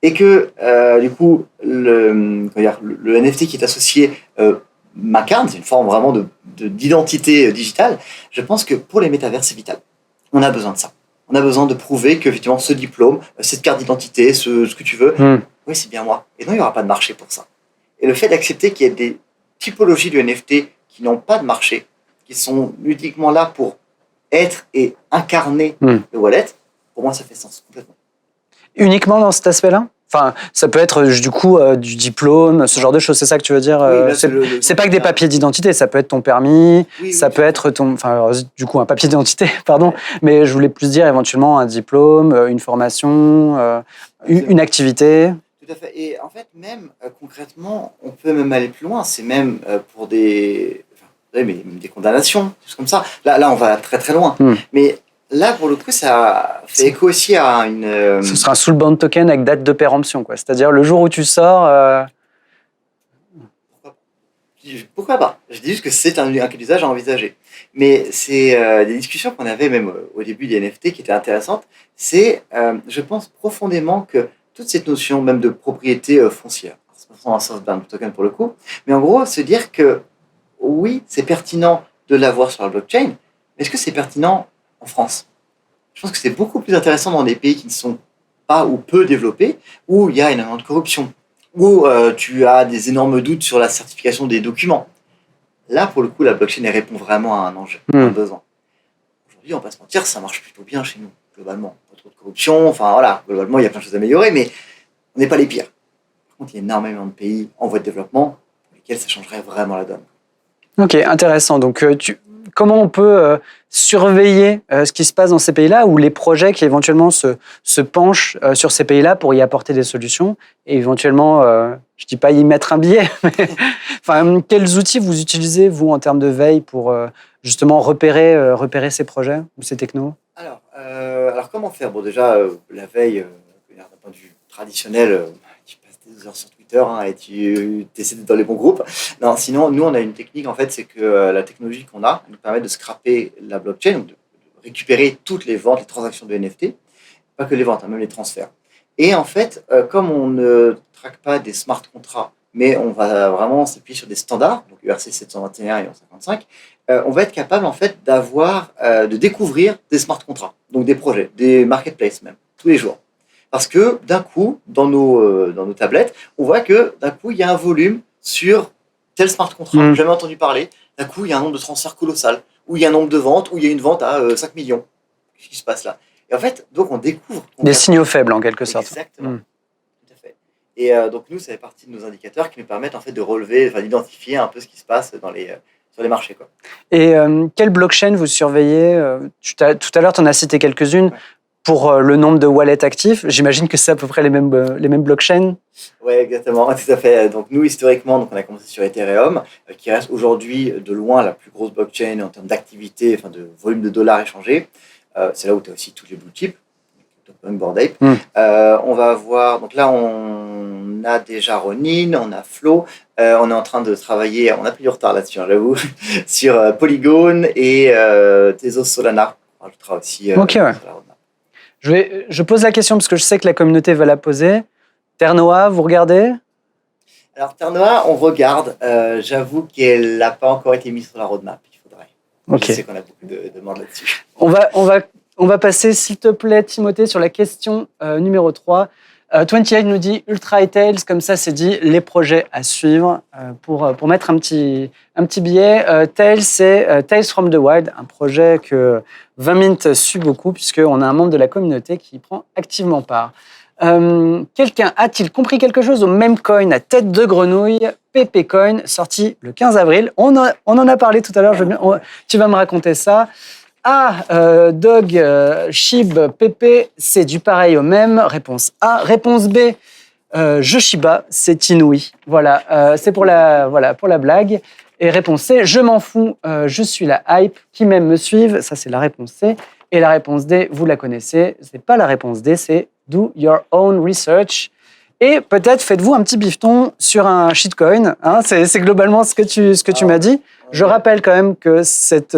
et que du coup le NFT qui est associé m'incarne, c'est une forme vraiment d'identité digitale. Je pense que pour les métavers, c'est vital. On a besoin de ça. On a besoin de prouver que effectivement ce diplôme, cette carte d'identité, ce que tu veux, oui, c'est bien moi. Et non, il n'y aura pas de marché pour ça. Et le fait d'accepter qu'il y ait des typologies de NFT qui n'ont pas de marché, qui sont uniquement là pour être et incarner le wallet, pour moi, ça fait sens complètement. Uniquement dans cet aspect-là? Enfin, ça peut être du coup du diplôme, ce genre de choses, c'est ça que tu veux dire? Oui, c'est pas que des papiers d'identité, ça peut être ton permis, ça peut être ton, enfin, alors, du coup un papier d'identité, pardon, mais je voulais plus dire éventuellement un diplôme, une formation, une activité. Tout à fait. Et en fait, même concrètement, on peut même aller plus loin. C'est même pour des condamnations, des choses comme ça. Là, on va très très loin. Mais là, pour le coup, ça fait écho aussi à une... Ce sera un Soulbound Token avec date de péremption, quoi. C'est-à-dire le jour où tu sors... Pourquoi pas? Je dis juste que c'est un cas d'usage à envisager. Mais c'est des discussions qu'on avait même au début des NFT qui étaient intéressantes. C'est, je pense profondément que toute cette notion même de propriété foncière, c'est pas un Soulbound Token pour le coup, mais en gros, se dire que oui, c'est pertinent de l'avoir sur la blockchain, mais est-ce que c'est pertinent en France? Je pense que c'est beaucoup plus intéressant dans des pays qui ne sont pas ou peu développés, où il y a énormément de corruption, où tu as des énormes doutes sur la certification des documents. Là, pour le coup, la blockchain elle répond vraiment à un enjeu, à un besoin. Aujourd'hui, on va pas se mentir, ça marche plutôt bien chez nous, globalement. Pas trop de corruption, enfin voilà, globalement, il y a plein de choses à améliorer, mais on n'est pas les pires. Par contre, il y a énormément de pays en voie de développement pour lesquels ça changerait vraiment la donne. Ok, intéressant. Donc, comment on peut surveiller ce qui se passe dans ces pays-là ou les projets qui éventuellement se penchent sur ces pays-là pour y apporter des solutions et éventuellement, je ne dis pas y mettre un billet, mais enfin, quels outils vous utilisez, vous, en termes de veille pour justement repérer ces projets ou ces technos? Alors, comment faire? Bon, déjà, la veille, d'un point de vue traditionnel, tu passes des heures sur Twitter et tu essaies d'être dans les bons groupes. Non, sinon, nous, on a une technique, en fait, c'est que la technologie qu'on a nous permet de scraper la blockchain, donc de récupérer toutes les ventes, les transactions de NFT, pas que les ventes, même les transferts. Et en fait, comme on ne traque pas des smart contracts, mais on va vraiment s'appuyer sur des standards, donc ERC 721 et 155, on va être capable en fait de découvrir des smart contracts, donc des projets, des marketplaces même, tous les jours. Parce que d'un coup, dans nos tablettes, on voit que d'un coup, il y a un volume sur tel smart contract, jamais entendu parler. D'un coup, il y a un nombre de transferts colossal, ou il y a un nombre de ventes, ou il y a une vente à 5 millions. Qu'est-ce qui se passe là? Et en fait, donc on découvre... Des signaux faibles, en quelque sorte. Exactement. Tout à fait. Et donc nous, ça fait partie de nos indicateurs qui nous permettent en fait de relever, d'identifier un peu ce qui se passe sur les marchés, quoi. Et quelle blockchain vous surveillez Tout à l'heure, tu en as cité quelques-unes. Ouais. Pour le nombre de wallets actifs, j'imagine que c'est à peu près les mêmes blockchains. Oui, exactement, tout à fait. Donc nous, historiquement, donc on a commencé sur Ethereum, qui reste aujourd'hui de loin la plus grosse blockchain en termes d'activité, de volume de dollars échangés. C'est là où tu as aussi tous les blue chips, donc Bored Ape. On va avoir, donc là, on a déjà Ronin, on a Flow, on est en train de travailler, on a pris du retard là-dessus, j'avoue, sur Polygon et Tezos Solana. On rajoutera aussi Ok, ouais. sur la roadmap. Je pose la question parce que je sais que la communauté va la poser. Terre Noire, vous regardez? Alors, Terre Noire, on regarde. J'avoue qu'elle n'a pas encore été mise sur la roadmap. Il faudrait. Ok. Je sais qu'on a beaucoup de demandes là-dessus. On va passer, s'il te plaît, Timothée, sur la question numéro 3. 28 nous dit Ultra et Tails, comme ça c'est dit, les projets à suivre pour mettre un petit billet. Tails, c'est Tales from the Wild, un projet que 20 Mint suit beaucoup, puisqu'on a un membre de la communauté qui y prend activement part. Quelqu'un a-t-il compris quelque chose au meme coin à tête de grenouille, PP Coin, sorti le 15 avril? On en a parlé tout à l'heure, tu vas me raconter ça. Dog, Shib, Pépé, c'est du pareil au même. Réponse A. Réponse B. Je Shiba, c'est inouï. Voilà, c'est pour la blague. Et réponse C. Je m'en fous, je suis la hype. Qui m'aime me suive. Ça, c'est la réponse C. Et la réponse D, vous la connaissez. C'est pas la réponse D, c'est do your own research. Et peut-être faites-vous un petit bifton sur un shitcoin. Hein, c'est globalement ce que tu m'as dit. Je rappelle quand même que cette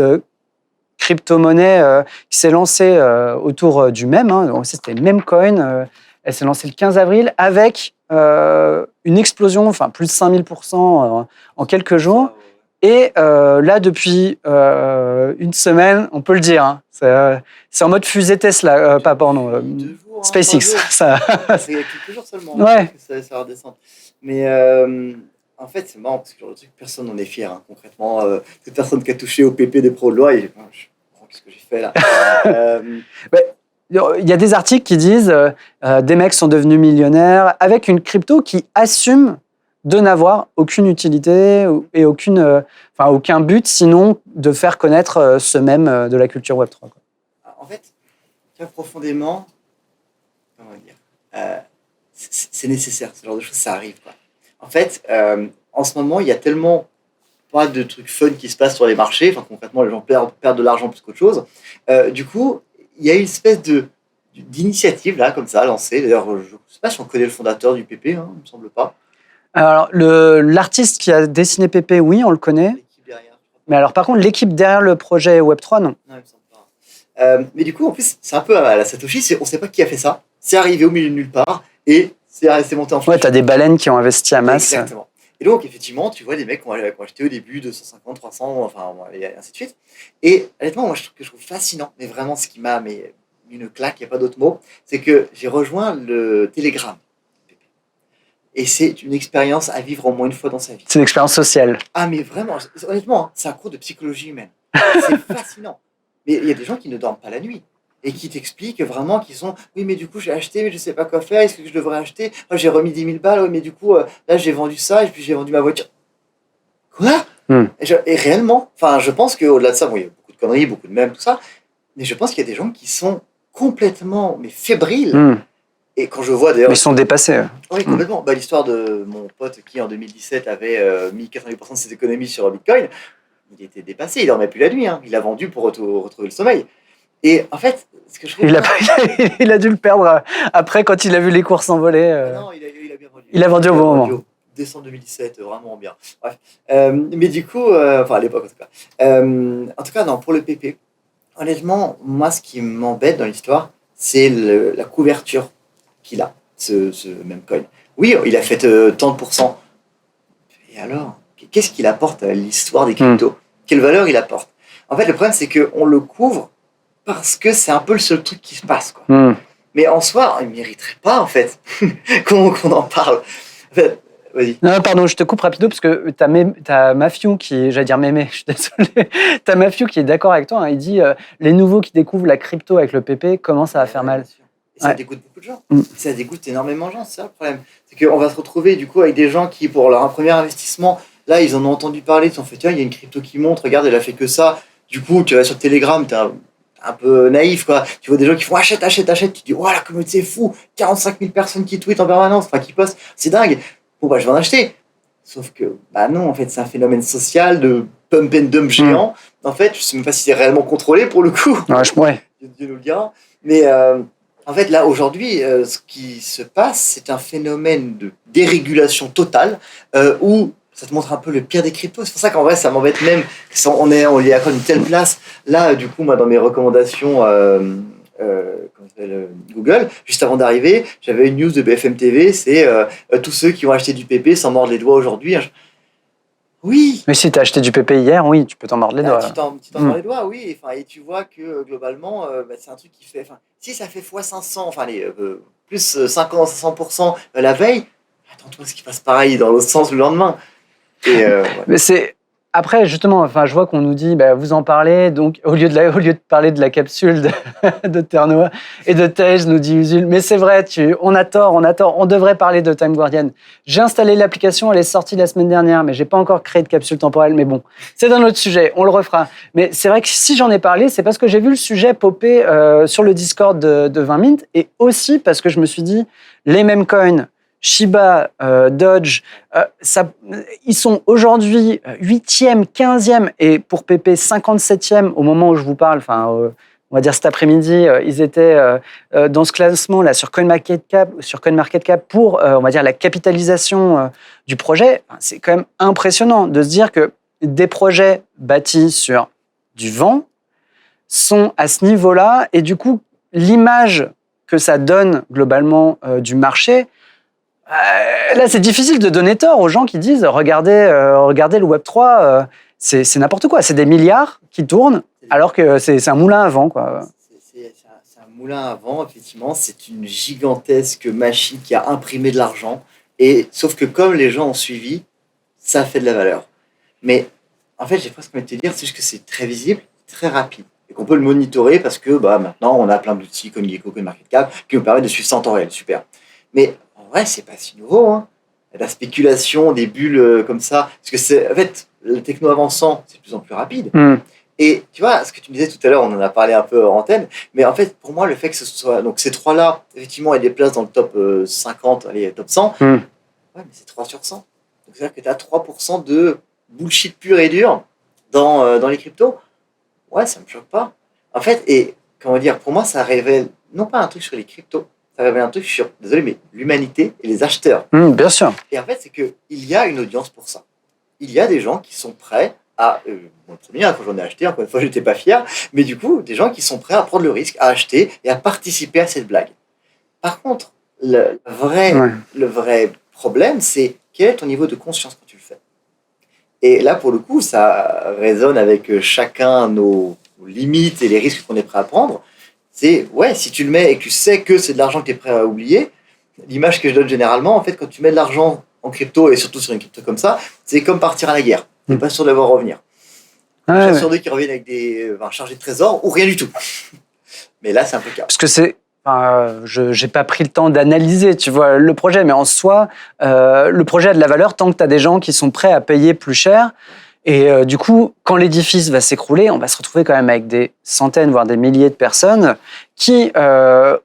crypto-monnaie qui s'est lancée autour du mème. Hein. C'était le Memecoin. Elle s'est lancée le 15 avril avec une explosion, plus de 5000% en quelques jours. Et là, depuis une semaine, on peut le dire, hein, c'est en mode fusée Tesla, SpaceX. Ça. C'est il y a quelques jours seulement ouais. Que ça va redescendre. Mais en fait, c'est marrant parce que le truc, personne n'en est fier. Hein, concrètement, toute personne qui a touché au PP des pros de loi, qu'est-ce que j'ai fait là Il y a des articles qui disent des mecs sont devenus millionnaires avec une crypto qui assume de n'avoir aucune utilité et aucun but sinon de faire connaître ce mème de la culture Web3. Quoi. En fait, profondément, comment dire, c'est nécessaire, ce genre de choses, ça arrive. Quoi. En fait, en ce moment, il y a tellement pas de trucs fun qui se passent sur les marchés, concrètement, les gens perdent de l'argent plus qu'autre chose. Du coup, il y a une espèce d'initiative là, comme ça, lancée. D'ailleurs, je ne sais pas si on connaît le fondateur du PP, hein, il ne me semble pas. Alors, l'artiste qui a dessiné PP, oui, on le connaît. L'équipe derrière. Mais alors, par contre, l'équipe derrière le projet Web3, non. Non, il me semble pas. Mais du coup, en plus, c'est un peu à la Satoshi, on ne sait pas qui a fait ça. C'est arrivé au milieu de nulle part et c'est monté en flèche. Ouais, tu as des baleines qui ont investi à masse. Exactement. Et donc, effectivement, tu vois des mecs qui ont acheté au début 250, 300, et ainsi de suite. Et honnêtement, moi, je trouve fascinant, mais vraiment, ce qui m'a mis une claque, il n'y a pas d'autre mot, c'est que j'ai rejoint le Telegram. Et c'est une expérience à vivre au moins une fois dans sa vie. C'est une expérience sociale. Ah, mais vraiment, honnêtement, c'est un cours de psychologie humaine. C'est fascinant. Mais il y a des gens qui ne dorment pas la nuit. Et qui t'expliquent vraiment qu'ils sont oui mais du coup j'ai acheté mais je sais pas quoi faire, est-ce que je devrais acheter, j'ai remis 10 000 balles, oui, mais du coup là j'ai vendu ça et puis j'ai vendu ma voiture. Quoi et réellement, je pense qu'au-delà de ça, il y a beaucoup de conneries, beaucoup de mèmes, tout ça, mais je pense qu'il y a des gens qui sont complètement fébriles. Et quand je vois d'ailleurs... Ils sont dépassés. Oui, complètement. L'histoire de mon pote qui en 2017 avait mis 90% de ses économies sur Bitcoin, il était dépassé, il dormait plus la nuit, hein. Il a vendu pour retrouver le sommeil. Et en fait, ce que je trouve... Il a dû le perdre après quand il a vu les cours s'envoler. Non, il a bien vendu. Il a vendu au bon moment. Décembre 2017, vraiment bien. Bref. Mais du coup, à l'époque en tout cas, non, pour le PP, honnêtement, moi, ce qui m'embête dans l'histoire, c'est la couverture qu'il a, ce même coin. Oui, il a fait tant de pourcents. Et alors, qu'est-ce qu'il apporte à l'histoire des cryptos ? Quelle valeur il apporte ? En fait, le problème, c'est qu'on le couvre parce que c'est un peu le seul truc qui se passe. Quoi. Mais en soi, il ne mériterait pas, en fait, qu'on en parle. En fait, vas-y. Non, pardon, je te coupe rapido parce que t'as Mafiou qui, j'allais dire mémé, je suis désolé. T'as Mafiou qui est d'accord avec toi. Hein, il dit les nouveaux qui découvrent la crypto avec le PP, comment ça va faire mal. Et ça dégoûte beaucoup de gens. Ça dégoûte énormément de gens, c'est ça le problème. C'est qu'on va se retrouver du coup avec des gens qui, pour leur premier investissement, là, ils en ont entendu parler, ils se sont fait, tiens, il y a une crypto qui monte, regarde, elle a fait que ça. Du coup, tu vas sur Telegram, t'es un peu naïf, quoi. Tu vois des gens qui font achète, tu dis, oh, la communauté, c'est fou, 45 000 personnes qui tweetent en permanence, enfin, qui postent, c'est dingue. Bon, bah, je vais en acheter. Sauf que, bah non, en fait, c'est un phénomène social de pump and dump géant. En fait, je sais même pas si c'est réellement contrôlé pour le coup. Ouais, Dieu nous le dira. Mais en fait, là, aujourd'hui, ce qui se passe, c'est un phénomène de dérégulation totale où ça te montre un peu le pire des cryptos. C'est pour ça qu'en vrai, ça m'embête même. On lui accorde une telle place. Là, du coup, moi, dans mes recommandations Google, juste avant d'arriver, j'avais une news de BFM TV, c'est tous ceux qui ont acheté du PP s'en mordent les doigts aujourd'hui. Oui. Mais si tu as acheté du PP hier, oui, tu peux t'en mordre les doigts. Tu t'en mords les doigts, oui. Enfin, et tu vois que globalement, c'est un truc qui fait. Si ça fait x500, plus 50-500% la veille, attends-toi ce qui passe pareil dans l'autre sens le lendemain. Et, ouais. Mais c'est. Après, justement, je vois qu'on nous dit, vous en parlez, donc au lieu de parler de la capsule de Terre-Noire et de Tej, nous dit Usul, mais c'est vrai, on a tort, on devrait parler de Time Guardian. J'ai installé l'application, elle est sortie la semaine dernière, mais j'ai pas encore créé de capsule temporelle, mais bon, c'est un autre sujet, on le refera. Mais c'est vrai que si j'en ai parlé, c'est parce que j'ai vu le sujet popper sur le Discord de 20 Mint, et aussi parce que je me suis dit, les mêmes coins, Shiba, Dodge, ils sont aujourd'hui 8e, 15e et pour PP 57e au moment où je vous parle, on va dire cet après-midi, ils étaient dans ce classement-là sur CoinMarketCap pour, on va dire, la capitalisation du projet. C'est quand même impressionnant de se dire que des projets bâtis sur du vent sont à ce niveau-là et du coup, l'image que ça donne globalement du marché, là, c'est difficile de donner tort aux gens qui disent regardez le Web3, c'est n'importe quoi. C'est des milliards qui tournent, alors que c'est un moulin à vent, quoi. C'est un moulin à vent, effectivement. C'est une gigantesque machine qui a imprimé de l'argent. Sauf que comme les gens ont suivi, ça fait de la valeur. Mais en fait, j'ai presque envie de te dire, c'est juste que c'est très visible, très rapide. Et qu'on peut le monitorer parce que maintenant, on a plein d'outils comme CoinGecko, CoinMarketCap qui nous permettent de suivre ça en temps réel. Super. Mais en vrai, c'est pas si nouveau, hein. La spéculation, des bulles comme ça. Parce que c'est, en fait, le techno avançant, c'est de plus en plus rapide. Et tu vois, ce que tu me disais tout à l'heure, on en a parlé un peu en antenne, mais en fait, pour moi, le fait que ce soit. Donc, ces trois-là, effectivement, ils des places dans le top 50, allez, top 100. Ouais, mais c'est 3 sur 100. Donc, c'est-à-dire que tu as 3% de bullshit pur et dur dans les cryptos. Ouais, ça me choque pas. En fait, et comment dire, pour moi, ça révèle non pas un truc sur les cryptos, ça révèle un truc sur, désolé, mais l'humanité et les acheteurs. Bien sûr. Et en fait, c'est qu'il y a une audience pour ça. Il y a des gens qui sont prêts à... le premier, quand j'en ai acheté, encore une fois, je n'étais pas fier, mais du coup, des gens qui sont prêts à prendre le risque, à acheter et à participer à cette blague. Par contre, le vrai problème, c'est quel est ton niveau de conscience quand tu le fais. Et là, pour le coup, ça résonne avec chacun nos limites et les risques qu'on est prêt à prendre. C'est, si tu le mets et que tu sais que c'est de l'argent que tu es prêt à oublier, l'image que je donne généralement, en fait, quand tu mets de l'argent en crypto, et surtout sur une crypto comme ça, c'est comme partir à la guerre. Tu n'es pas sûr de voir revenir. J'ai sûr d'eux qui reviennent avec des chargés de trésor ou rien du tout. Mais là, c'est un peu le cas. Parce que je n'ai pas pris le temps d'analyser, tu vois, le projet, mais en soi, le projet a de la valeur tant que tu as des gens qui sont prêts à payer plus cher. Et du coup, quand l'édifice va s'écrouler, on va se retrouver quand même avec des centaines, voire des milliers de personnes qui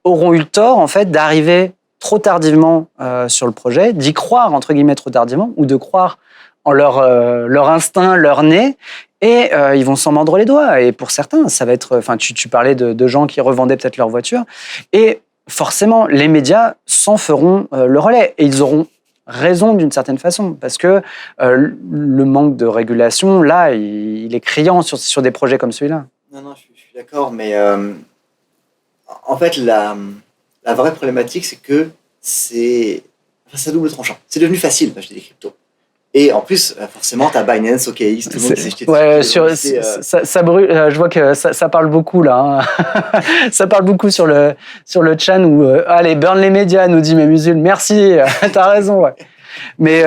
auront eu le tort, en fait, d'arriver trop tardivement sur le projet, d'y croire, entre guillemets, trop tardivement, ou de croire en leur instinct, leur nez, et ils vont s'en mordre les doigts. Et pour certains, ça va être... tu parlais de gens qui revendaient peut-être leur voiture, et forcément, les médias s'en feront le relais, et ils auront raison d'une certaine façon, parce que le manque de régulation, là, il est criant sur des projets comme celui-là. Non, je suis d'accord, mais en fait, la vraie problématique, c'est que c'est double tranchant. C'est devenu facile d'acheter des cryptos. Et en plus, forcément, tu as Binance, OKX, tout le monde qui s'est acheté. Ça brûle. Je vois que ça parle beaucoup là. Hein. Ça parle beaucoup sur le chat où allez, burn les médias, nous dit Mémusul. Merci, t'as raison. Ouais. Mais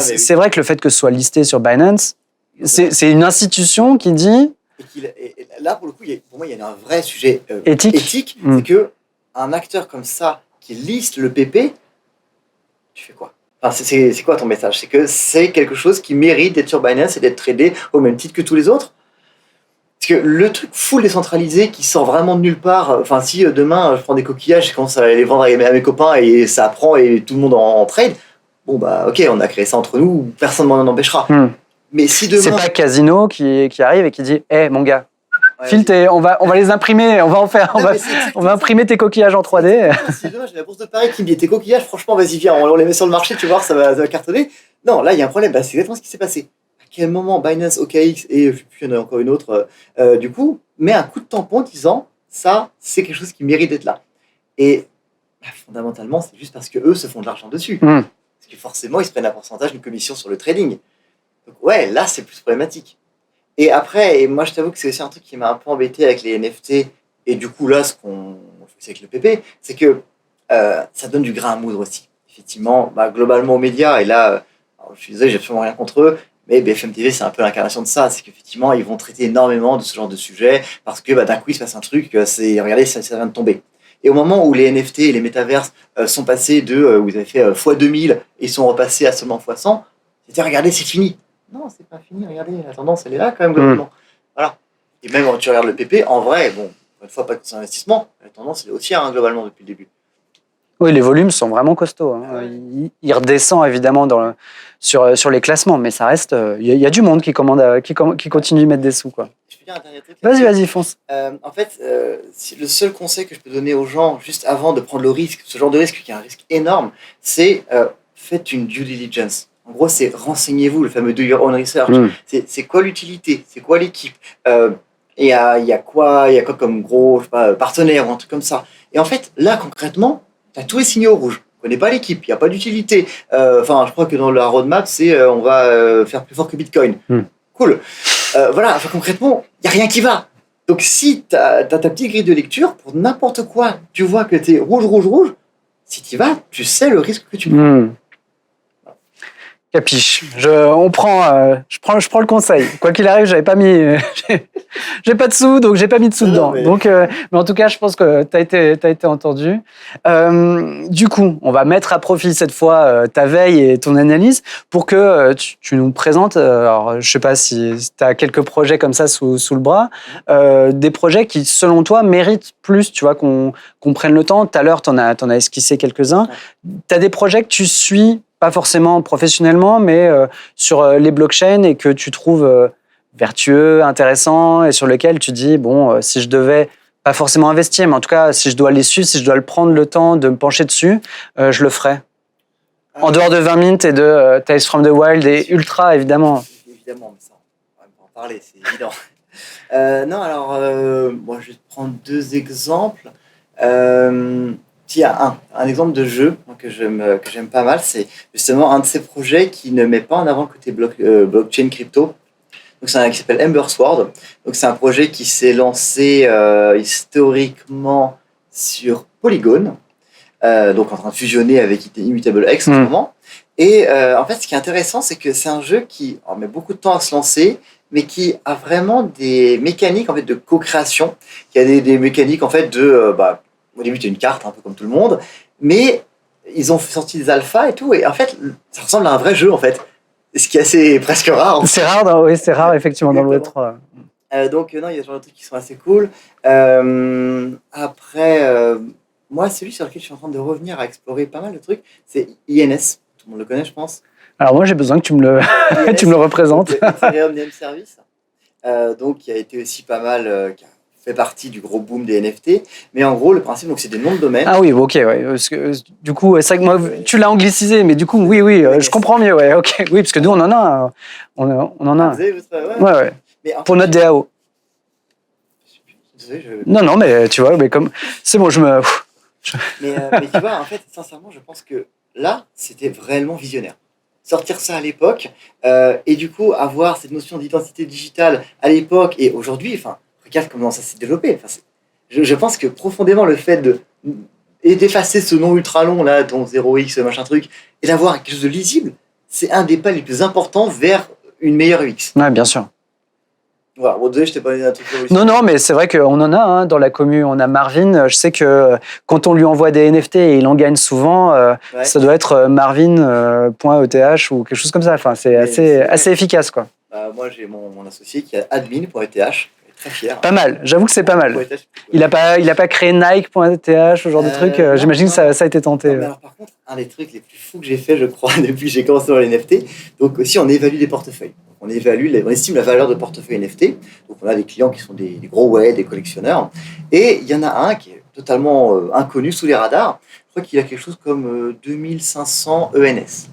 c'est vrai que le fait que ce soit listé sur Binance, c'est une institution qui dit. Et là, pour le coup, pour moi, il y a un vrai sujet éthique. C'est que un acteur comme ça qui liste le PP, tu fais quoi? Enfin, c'est quoi ton message? C'est que c'est quelque chose qui mérite d'être sur Binance et d'être tradé au même titre que tous les autres? Parce que le truc full décentralisé qui sort vraiment de nulle part, enfin si demain je prends des coquillages, je commence à les vendre à mes copains et ça prend et tout le monde en trade, bon bah ok, on a créé ça entre nous, personne ne m'en empêchera. Mais si demain... C'est pas Casino qui arrive et qui dit hey, mon gars, Ouais, file on va les imprimer, on va imprimer tes coquillages en 3D. Si demain j'ai la bourse de Paris qui me dit tes coquillages, franchement vas-y viens, on les met sur le marché, tu vois, ça va cartonner. Non, là il y a un problème, bah, c'est exactement ce qui s'est passé. À quel moment Binance, OKX et puis il y en a encore une autre, du coup, met un coup de tampon en disant ça, c'est quelque chose qui mérite d'être là. Et bah, fondamentalement, c'est juste parce qu'eux se font de l'argent dessus. Parce que forcément, ils se prennent un pourcentage, une commission sur le trading. Donc ouais, là, c'est plus problématique. Et après, et moi je t'avoue que c'est aussi un truc qui m'a un peu embêté avec les NFT, et du coup là, ce qu'on fait avec le PP, c'est que ça donne du grain à moudre aussi. Effectivement, bah, globalement aux médias, et là, je suis désolé, j'ai absolument rien contre eux, mais BFM TV, c'est un peu l'incarnation de ça. C'est qu'effectivement, ils vont traiter énormément de ce genre de sujet parce que bah, d'un coup, il se passe un truc, regardez, ça vient de tomber. Et au moment où les NFT et les métaverses sont passés où ils avaient fait x2000 et sont repassés à seulement x100, c'était regardez, c'est fini. Non, c'est pas fini, regardez, la tendance, elle est là quand même, globalement. Voilà. Et même quand tu regardes le PP, en vrai, bon, une fois pas que c'est un investissement, la tendance, elle est haussière, globalement, depuis le début. Oui, les volumes sont vraiment costauds. Il redescend évidemment sur les classements, mais ça reste. Il y a du monde qui continue de mettre des sous, quoi. Je peux dire un dernier truc. Vas-y, fonce. En fait, le seul conseil que je peux donner aux gens, juste avant de prendre le risque, ce genre de risque qui est un risque énorme, c'est faites une due diligence. En gros, c'est renseignez-vous, le fameux do your own research. C'est quoi l'utilité? C'est quoi l'équipe? Et il y a quoi comme gros, je sais pas, partenaire ou un truc comme ça. Et en fait, là, concrètement, tu as tous les signaux rouges. On ne connaît pas l'équipe, il n'y a pas d'utilité. Enfin, je crois que dans la roadmap, c'est on va faire plus fort que Bitcoin. Cool. Voilà, enfin, concrètement, il n'y a rien qui va. Donc, si tu as ta petite grille de lecture, pour n'importe quoi, tu vois que tu es rouge, si tu y vas, tu sais le risque que tu prends. Capiche. Je prends le conseil. Quoi qu'il arrive, j'ai pas de sous, donc j'ai pas mis de sous dedans. Mais... Donc, mais en tout cas, je pense que t'as été entendu. Du coup, on va mettre à profit cette fois ta veille et ton analyse pour que tu nous présentes. Alors, je sais pas si t'as quelques projets comme ça sous le bras, des projets qui, selon toi, méritent plus. Tu vois, qu'on prenne le temps. Tout à l'heure, t'en as esquissé quelques-uns. T'as des projets que tu suis. Pas forcément professionnellement, mais sur les blockchains et que tu trouves vertueux, intéressant et sur lesquels tu dis, bon, si je devais pas forcément investir, mais en tout cas, si je dois les suivre, si je dois le prendre le temps de me pencher dessus, je le ferais. En dehors de 20 Mint et de Tales from the Wild et Ultra, évidemment. Évidemment, mais ça, on va pas en parler, c'est évident. Non, alors, moi, je vais te prendre deux exemples. Il y a un exemple de jeu que j'aime pas mal, c'est justement un de ces projets qui ne met pas en avant le côté blockchain crypto. Donc c'est un qui s'appelle Ember Sword. Donc c'est un projet qui s'est lancé historiquement sur Polygon, donc en train de fusionner avec Immutable X en ce moment. Et en fait, ce qui est intéressant, c'est que c'est un jeu qui met beaucoup de temps à se lancer, mais qui a vraiment des mécaniques en fait de co-création. Il y a des mécaniques en fait de au début, tu as une carte, un peu comme tout le monde, mais ils ont sorti des alphas et tout, et en fait, ça ressemble à un vrai jeu, en fait. Ce qui est assez presque rare. C'est rare, oui, c'est rare, effectivement, dans le Web3. Donc, non, il y a ce genre de trucs qui sont assez cool. Après, moi, celui sur lequel je suis en train de revenir à explorer pas mal de trucs, c'est INS. Tout le monde le connaît, je pense. Alors, moi, j'ai besoin que tu me le représentes. Ethereum Name Service. Donc, qui a été aussi pas mal... fait partie du gros boom des NFT, mais en gros le principe donc c'est des noms de domaine. Ah oui, ok, ouais. Parce que, du coup c'est vrai que moi tu l'as anglicisé, mais du coup oui, je comprends mieux, ouais, ok, oui, parce que nous on en a, on en a. Ouais. Mais pour notre DAO. Non, mais tu vois, mais comme c'est bon, mais tu vois, en fait, sincèrement, je pense que là, c'était réellement visionnaire. Sortir ça à l'époque, et du coup avoir cette notion d'identité digitale à l'époque et aujourd'hui, enfin. Regarde comment ça s'est développé. Enfin, je pense que profondément le fait d'effacer ce nom ultra long là, ton 0x machin truc, et d'avoir quelque chose de lisible, c'est un des pas les plus importants vers une meilleure UX. Ouais, bien sûr. Voilà, bon, désolé, je t'ai pas donné un truc Non, non, mais c'est vrai qu'on en a hein, dans la commu. On a Marvin. Je sais que quand on lui envoie des NFT et il en gagne souvent, Ouais. ça doit être marvin.eth ou quelque chose comme ça. Enfin, c'est Mais assez efficace, quoi. Moi, j'ai mon associé qui est admin.eth, il est très fier. Pas mal. J'avoue que c'est pas mal. .eth, Il a pas créé Nike.eth, ce genre de truc. non, J'imagine que ça a été tenté. Non, mais alors, par contre, un des trucs les plus fous que j'ai fait, je crois, depuis que j'ai commencé dans les NFT, donc aussi on évalue les portefeuilles. On estime la valeur de portefeuille NFT. Donc on a des clients qui sont des gros des collectionneurs. Et il y en a un qui est totalement inconnu sous les radars. Je crois qu'il a quelque chose comme 2500 ENS.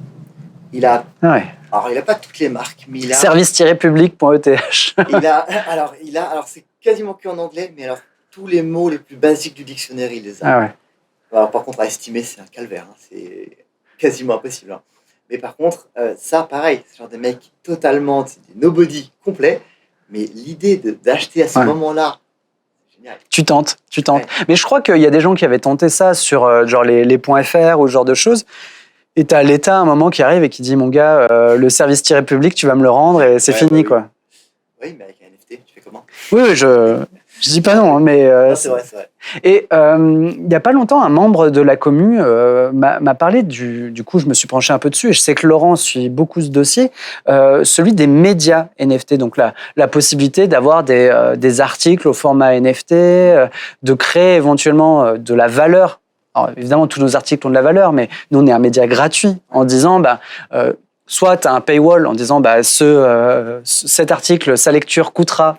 Ouais. Alors il n'a pas toutes les marques, mais il a... Service-public.eth. alors c'est quasiment qu'en anglais, mais alors tous les mots les plus basiques du dictionnaire, il les a. Ah ouais. Alors, par contre, à estimer, c'est un calvaire. Hein. C'est quasiment impossible. Hein. Mais par contre, ça, pareil, c'est genre des mecs totalement, c'est des nobody complets. Mais l'idée d'acheter à ce moment-là, c'est génial. Tu tentes. Ouais. Mais je crois qu'il y a des gens qui avaient tenté ça sur genre les .fr ou ce genre de choses. Et t'as l'État à un moment qui arrive et qui dit mon gars, le service-public, tu vas me le rendre et c'est fini, quoi. Oui, mais avec un NFT, tu fais comment ? Oui, je dis pas non, mais... non, c'est vrai. Et il n'y a pas longtemps, un membre de la commu m'a parlé du coup, je me suis penché un peu dessus et je sais que Laurent suit beaucoup ce dossier, celui des médias NFT, donc la possibilité d'avoir des articles au format NFT, de créer éventuellement de la valeur. Alors, évidemment, tous nos articles ont de la valeur, mais nous, on est un média gratuit en disant... soit tu as un paywall en disant cet article, sa lecture coûtera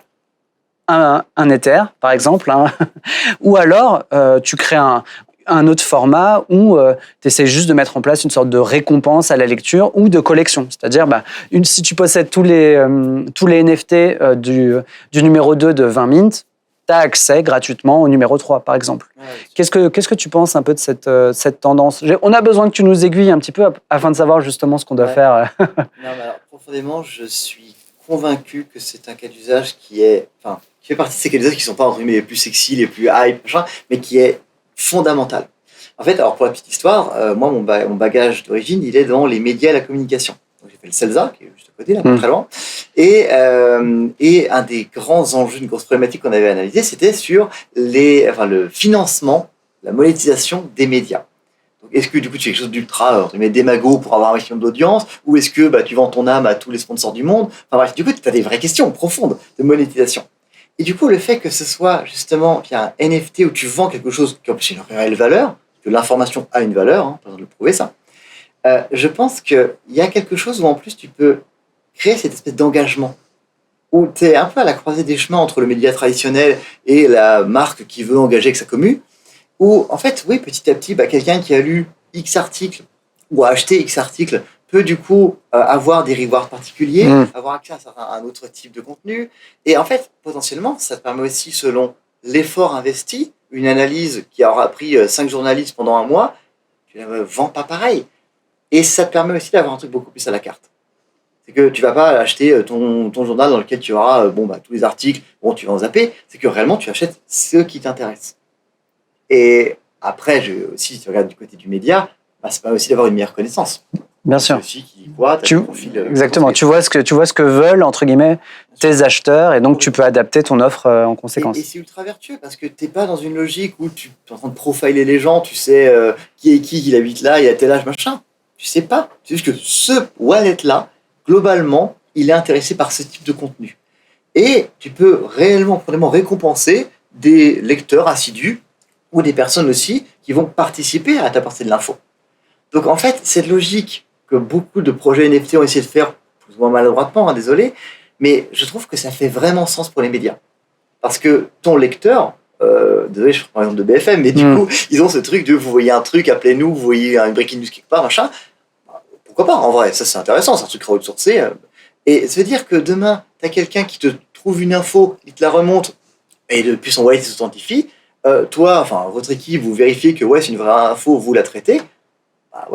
un Ether, par exemple, hein. Ou alors tu crées un autre format où tu essaies juste de mettre en place une sorte de récompense à la lecture ou de collection. C'est-à-dire, si tu possèdes tous les NFT du numéro 2 de 20 Mint, tu as accès gratuitement au numéro 3, par exemple. Ouais, Qu'est-ce que tu penses un peu de cette tendance ? On a besoin que tu nous aiguilles un petit peu afin de savoir justement ce qu'on doit faire. Non, mais alors, profondément, je suis convaincu que c'est un cas d'usage qui fait partie de ces cas d'usage qui ne sont pas entre guillemets les plus sexy, les plus hype, mais qui est fondamental. En fait, alors pour la petite histoire, moi, mon bagage d'origine, il est dans les médias et la communication. Donc, j'ai fait le CELSA, qui est juste à côté, là, pas très loin. Et un des grands enjeux, une grosse problématique qu'on avait analysée, c'était sur le financement, la monétisation des médias. Donc, est-ce que du coup tu fais quelque chose d'ultra démago pour avoir un maximum d'audience, ou est-ce que tu vends ton âme à tous les sponsors du monde ? Enfin bref, du coup tu as des vraies questions profondes de monétisation. Et du coup le fait que ce soit justement via un NFT où tu vends quelque chose qui en plus a une réelle valeur, que l'information a une valeur, hein, par exemple, de prouver ça, je pense qu'il y a quelque chose où en plus tu peux créer cette espèce d'engagement, où tu es un peu à la croisée des chemins entre le média traditionnel et la marque qui veut engager avec sa commu, où en fait, oui, petit à petit, quelqu'un qui a lu X articles ou a acheté X articles peut du coup avoir des rewards particuliers, avoir accès à un autre type de contenu. Et en fait, potentiellement, ça te permet aussi, selon l'effort investi, une analyse qui aura pris 5 journalistes pendant un mois, tu ne la vends pas pareil. Et ça te permet aussi d'avoir un truc beaucoup plus à la carte. C'est que tu ne vas pas acheter ton journal dans lequel tu auras tous les articles, tu vas en zapper. C'est que réellement, tu achètes ce qui t'intéresse. Et après, si tu regardes du côté du média, ça permet aussi d'avoir une meilleure connaissance. Bien sûr. Aussi qui voit ton profil. Exactement. Tu vois ce que veulent entre guillemets tes acheteurs, et donc tu peux adapter ton offre en conséquence. Et c'est ultra vertueux parce que t'es pas dans une logique où tu es en train de profiler les gens. Tu sais qui est qui, il habite là, il a tel âge, machin. Tu sais pas. C'est juste que ce wallet là, globalement, il est intéressé par ce type de contenu. Et tu peux réellement récompenser des lecteurs assidus ou des personnes aussi qui vont participer à t'apporter de l'info. Donc en fait, cette logique que beaucoup de projets NFT ont essayé de faire, plus ou moins maladroitement, désolé, mais je trouve que ça fait vraiment sens pour les médias. Parce que ton lecteur, désolé, je prends par exemple de BFM, mais du coup, ils ont ce truc de vous voyez un truc, appelez-nous, vous voyez un breaking news quelque part, machin. Pourquoi pas, en vrai, ça c'est intéressant, c'est un truc crowdsourcé. Et ça veut dire que demain, tu as quelqu'un qui te trouve une info, il te la remonte, et depuis son wallet, il s'authentifie. Toi, votre équipe, vous vérifiez que c'est une vraie info, vous la traitez,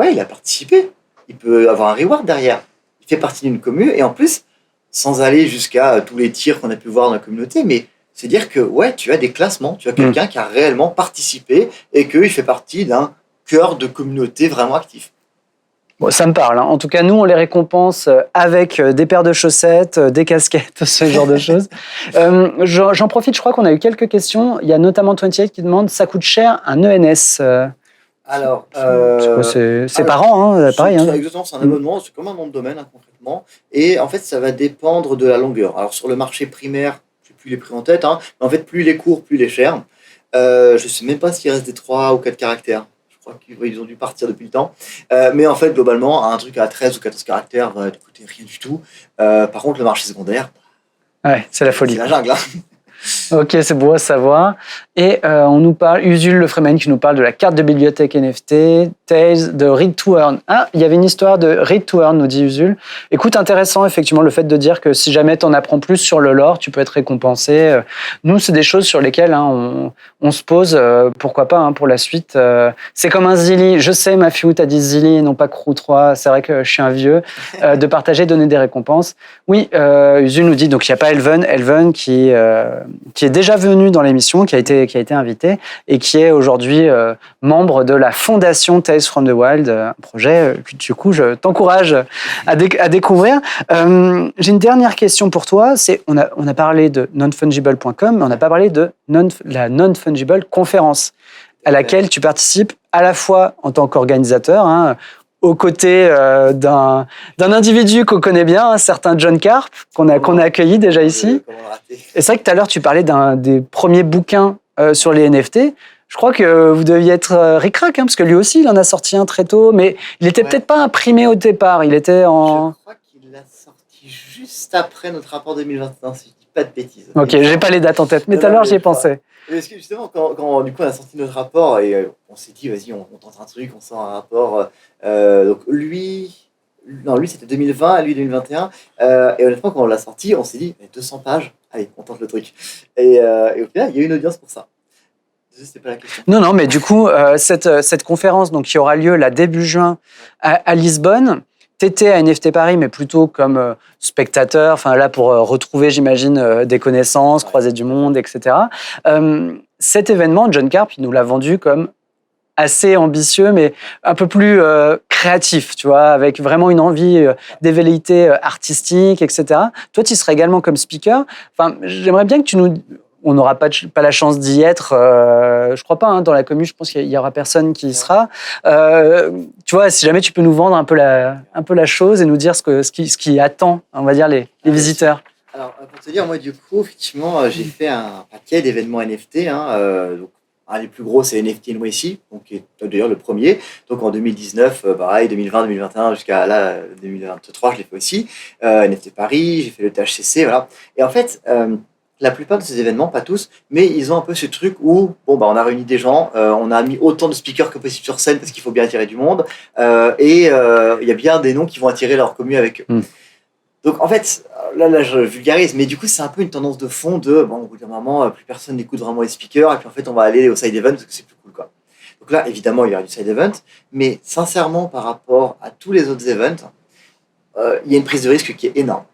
il a participé. Il peut avoir un reward derrière. Il fait partie d'une commu, et en plus, sans aller jusqu'à tous les tirs qu'on a pu voir dans la communauté, mais c'est dire que tu as des classements, tu as quelqu'un qui a réellement participé et qu'il fait partie d'un cœur de communauté vraiment actif. Bon, ça me parle. Hein. En tout cas, nous, on les récompense avec des paires de chaussettes, des casquettes, ce genre de choses. J'en profite, je crois qu'on a eu quelques questions. Il y a notamment 28 qui demande, ça coûte cher un ENS Alors, c'est par an, hein, pareil. Hein. Exactement, c'est un abonnement, c'est comme un nom de domaine, hein, concrètement. Et en fait, ça va dépendre de la longueur. Alors, sur le marché primaire, je n'ai plus les prix en tête, hein, mais en fait, plus il est court, plus il est cher. Je ne sais même pas s'il reste des 3 ou 4 caractères. Je crois qu'ils ont dû partir depuis le temps. Mais en fait, globalement, un truc à 13 ou 14 caractères va te coûter rien du tout. Par contre, le marché secondaire, ouais, c'est la folie. C'est la jungle. Hein. Ok, c'est beau à savoir. Et on nous parle, Usul Le Freeman qui nous parle de la carte de bibliothèque NFT, Tales, de Read to Earn. Ah, il y avait une histoire de Read to Earn, nous dit Usul. Écoute, intéressant effectivement le fait de dire que si jamais tu en apprends plus sur le lore, tu peux être récompensé. Nous, c'est des choses sur lesquelles on se pose, pourquoi pas, hein, pour la suite. C'est comme un Zilli. Je sais, Mafiou, t'as dit Zilli et non pas Crew 3. C'est vrai que je suis un vieux. De partager, donner des récompenses. Oui, Usul nous dit, donc il n'y a pas Elven qui est déjà venu dans l'émission, qui a été invité et qui est aujourd'hui membre de la fondation Tales from the Wild, un projet que du coup je t'encourage à découvrir. J'ai une dernière question pour toi. On a parlé de nonfungible.com, mais on n'a pas parlé de la Non-Fungible conférence à laquelle tu participes à la fois en tant qu'organisateur, hein, aux côtés d'un individu qu'on connaît bien, un certain John Carp, qu'on a accueilli déjà ici. Et c'est vrai que tout à l'heure, tu parlais des premiers bouquins sur les NFT. Je crois que vous deviez être ric-rac, hein, parce que lui aussi, il en a sorti un très tôt, mais il n'était peut-être pas imprimé au départ. Il était en... Je crois qu'il l'a sorti juste après notre rapport 2021, si je ne dis pas de bêtises. Ok, j'ai pas les dates en tête, mais tout à l'heure, j'y ai pensé. Parce que justement, quand du coup on a sorti notre rapport et on s'est dit, vas-y, on tente un truc, on sort un rapport. Donc lui c'était 2020, lui 2021. Et honnêtement, quand on l'a sorti, on s'est dit, 200 pages, allez, on tente le truc. Et au final, il y a eu une audience pour ça. C'était pas la question. Non, mais du coup, cette conférence donc, qui aura lieu là, début juin à Lisbonne, t'étais à NFT Paris, mais plutôt comme spectateur, enfin là pour retrouver, j'imagine, des connaissances, croiser du monde, etc. Cet événement, John Carp, il nous l'a vendu comme assez ambitieux, mais un peu plus créatif, tu vois, avec vraiment une envie d'évelléité artistique, etc. Toi, tu serais également comme speaker. Enfin, j'aimerais bien que tu nous... On n'aura pas la chance d'y être, je crois pas, hein, dans la commune, je pense qu'il y aura personne qui y sera. Tu vois, si jamais tu peux nous vendre un peu la chose et nous dire ce qui attend, on va dire, les visiteurs. Alors, pour te dire, moi, du coup, effectivement, j'ai fait un paquet d'événements NFT. Donc, un des plus gros, c'est NFT NYC, donc qui est d'ailleurs le premier. Donc, en 2019, pareil, 2020, 2021, jusqu'à là, 2023, je l'ai fait aussi. NFT Paris, j'ai fait le THCC, voilà. Et en fait... la plupart de ces événements, pas tous, mais ils ont un peu ce truc où on a réuni des gens, on a mis autant de speakers que possible sur scène parce qu'il faut bien attirer du monde, et il y a bien des noms qui vont attirer leur commu avec eux. Donc en fait, là je vulgarise, mais du coup c'est un peu une tendance de fond de, au bout d'un moment, plus personne n'écoute vraiment les speakers, et puis en fait on va aller au side event parce que c'est plus cool, quoi. Donc là, évidemment, il y aura du side event, mais sincèrement, par rapport à tous les autres events, il y a une prise de risque qui est énorme.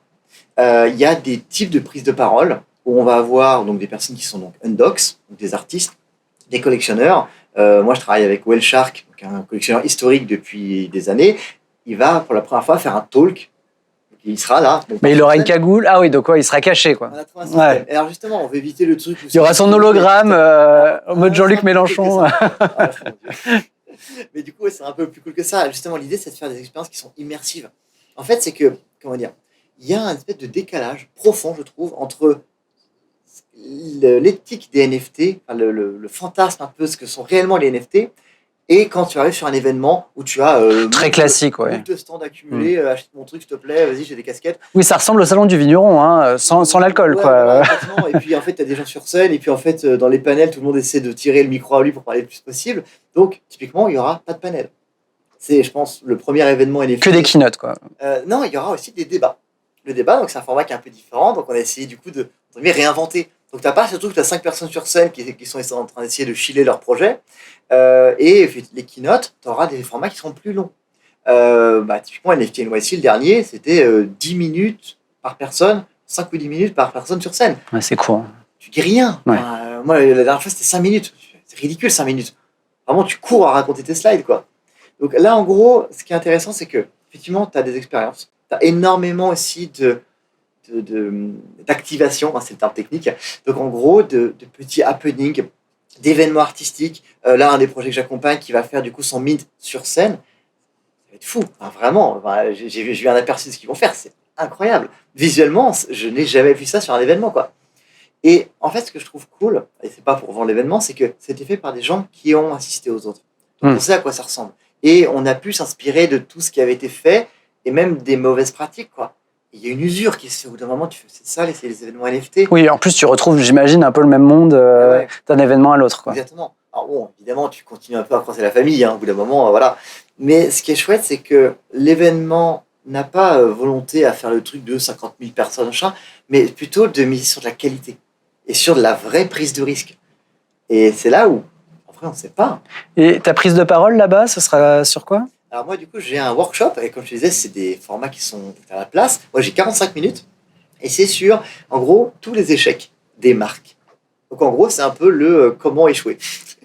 Il y a des types de prises de parole où on va avoir donc des personnes qui sont donc undocs, donc des artistes, des collectionneurs. Moi, je travaille avec Well Shark, donc un collectionneur historique depuis des années. Il va pour la première fois faire un talk. Il sera là. Mais il aura une cagoule. Ah oui, donc il sera caché, quoi. Ouais. Et alors justement, on veut éviter le truc. Il y aura son hologramme au mode Jean-Luc Mélenchon. Mais du coup, c'est un peu plus cool que ça. Justement, l'idée, c'est de faire des expériences qui sont immersives. En fait, c'est que, comment dire, il y a un espèce de décalage profond, je trouve, entre l'éthique des NFT, le fantasme un peu ce que sont réellement les NFT, et quand tu arrives sur un événement où tu as très classique, de stands accumulés, achète mon truc s'il te plaît, vas-y, j'ai des casquettes. Oui, ça ressemble au salon du vigneron, hein, sans l'alcool, quoi. Voilà, et puis en fait, tu as des gens sur scène, et puis en fait, dans les panels, tout le monde essaie de tirer le micro à lui pour parler le plus possible. Donc, typiquement, il n'y aura pas de panel. C'est, je pense, le premier événement NFT. Que des keynotes, quoi. Non, il y aura aussi des débats. Le débat, donc c'est un format qui est un peu différent, donc on a essayé du coup de réinventer. Donc tu n'as pas ce truc, tu as 5 personnes sur scène qui sont en train d'essayer de filer leur projet, et les keynotes, tu auras des formats qui seront plus longs. Typiquement, NFT NYC, le dernier, c'était 10 minutes par personne, 5 ou 10 minutes par personne sur scène. Ouais, c'est court. Tu dis rien. Ouais. Moi, la dernière fois, c'était 5 minutes. C'est ridicule, 5 minutes. Vraiment, tu cours à raconter tes slides, quoi. Donc là, en gros, ce qui est intéressant, c'est que effectivement, tu as des expériences. Tu as énormément aussi d'activation, c'est le terme technique. Donc en gros, de petits happenings, d'événements artistiques. Là, un des projets que j'accompagne qui va faire du coup son meet sur scène, ça va être fou. Enfin, vraiment, j'ai vu un aperçu de ce qu'ils vont faire. C'est incroyable. Visuellement, je n'ai jamais vu ça sur un événement, quoi. Et en fait, ce que je trouve cool, et c'est pas pour vendre l'événement, c'est que c'était fait par des gens qui ont assisté aux autres. Donc on sait à quoi ça ressemble. Et on a pu s'inspirer de tout ce qui avait été fait, et même des mauvaises pratiques, quoi. Il y a une usure qui se fait au bout d'un moment, tu fais, c'est ça, les événements NFT. Oui, en plus, tu retrouves, j'imagine, un peu le même monde Ouais. d'un événement à l'autre, quoi. Exactement. Alors bon, évidemment, tu continues un peu à croiser la famille, au bout d'un moment, voilà. Mais ce qui est chouette, c'est que l'événement n'a pas volonté à faire le truc de 50 000 personnes, mais plutôt de miser sur de la qualité et sur de la vraie prise de risque. Et c'est là où, après, on ne sait pas. Et ta prise de parole là-bas, ce sera sur quoi ? Alors moi, du coup, j'ai un workshop, et comme je te disais, c'est des formats qui sont à la place. Moi, j'ai 45 minutes, et c'est sur, en gros, tous les échecs des marques. Donc en gros, c'est un peu le comment échouer.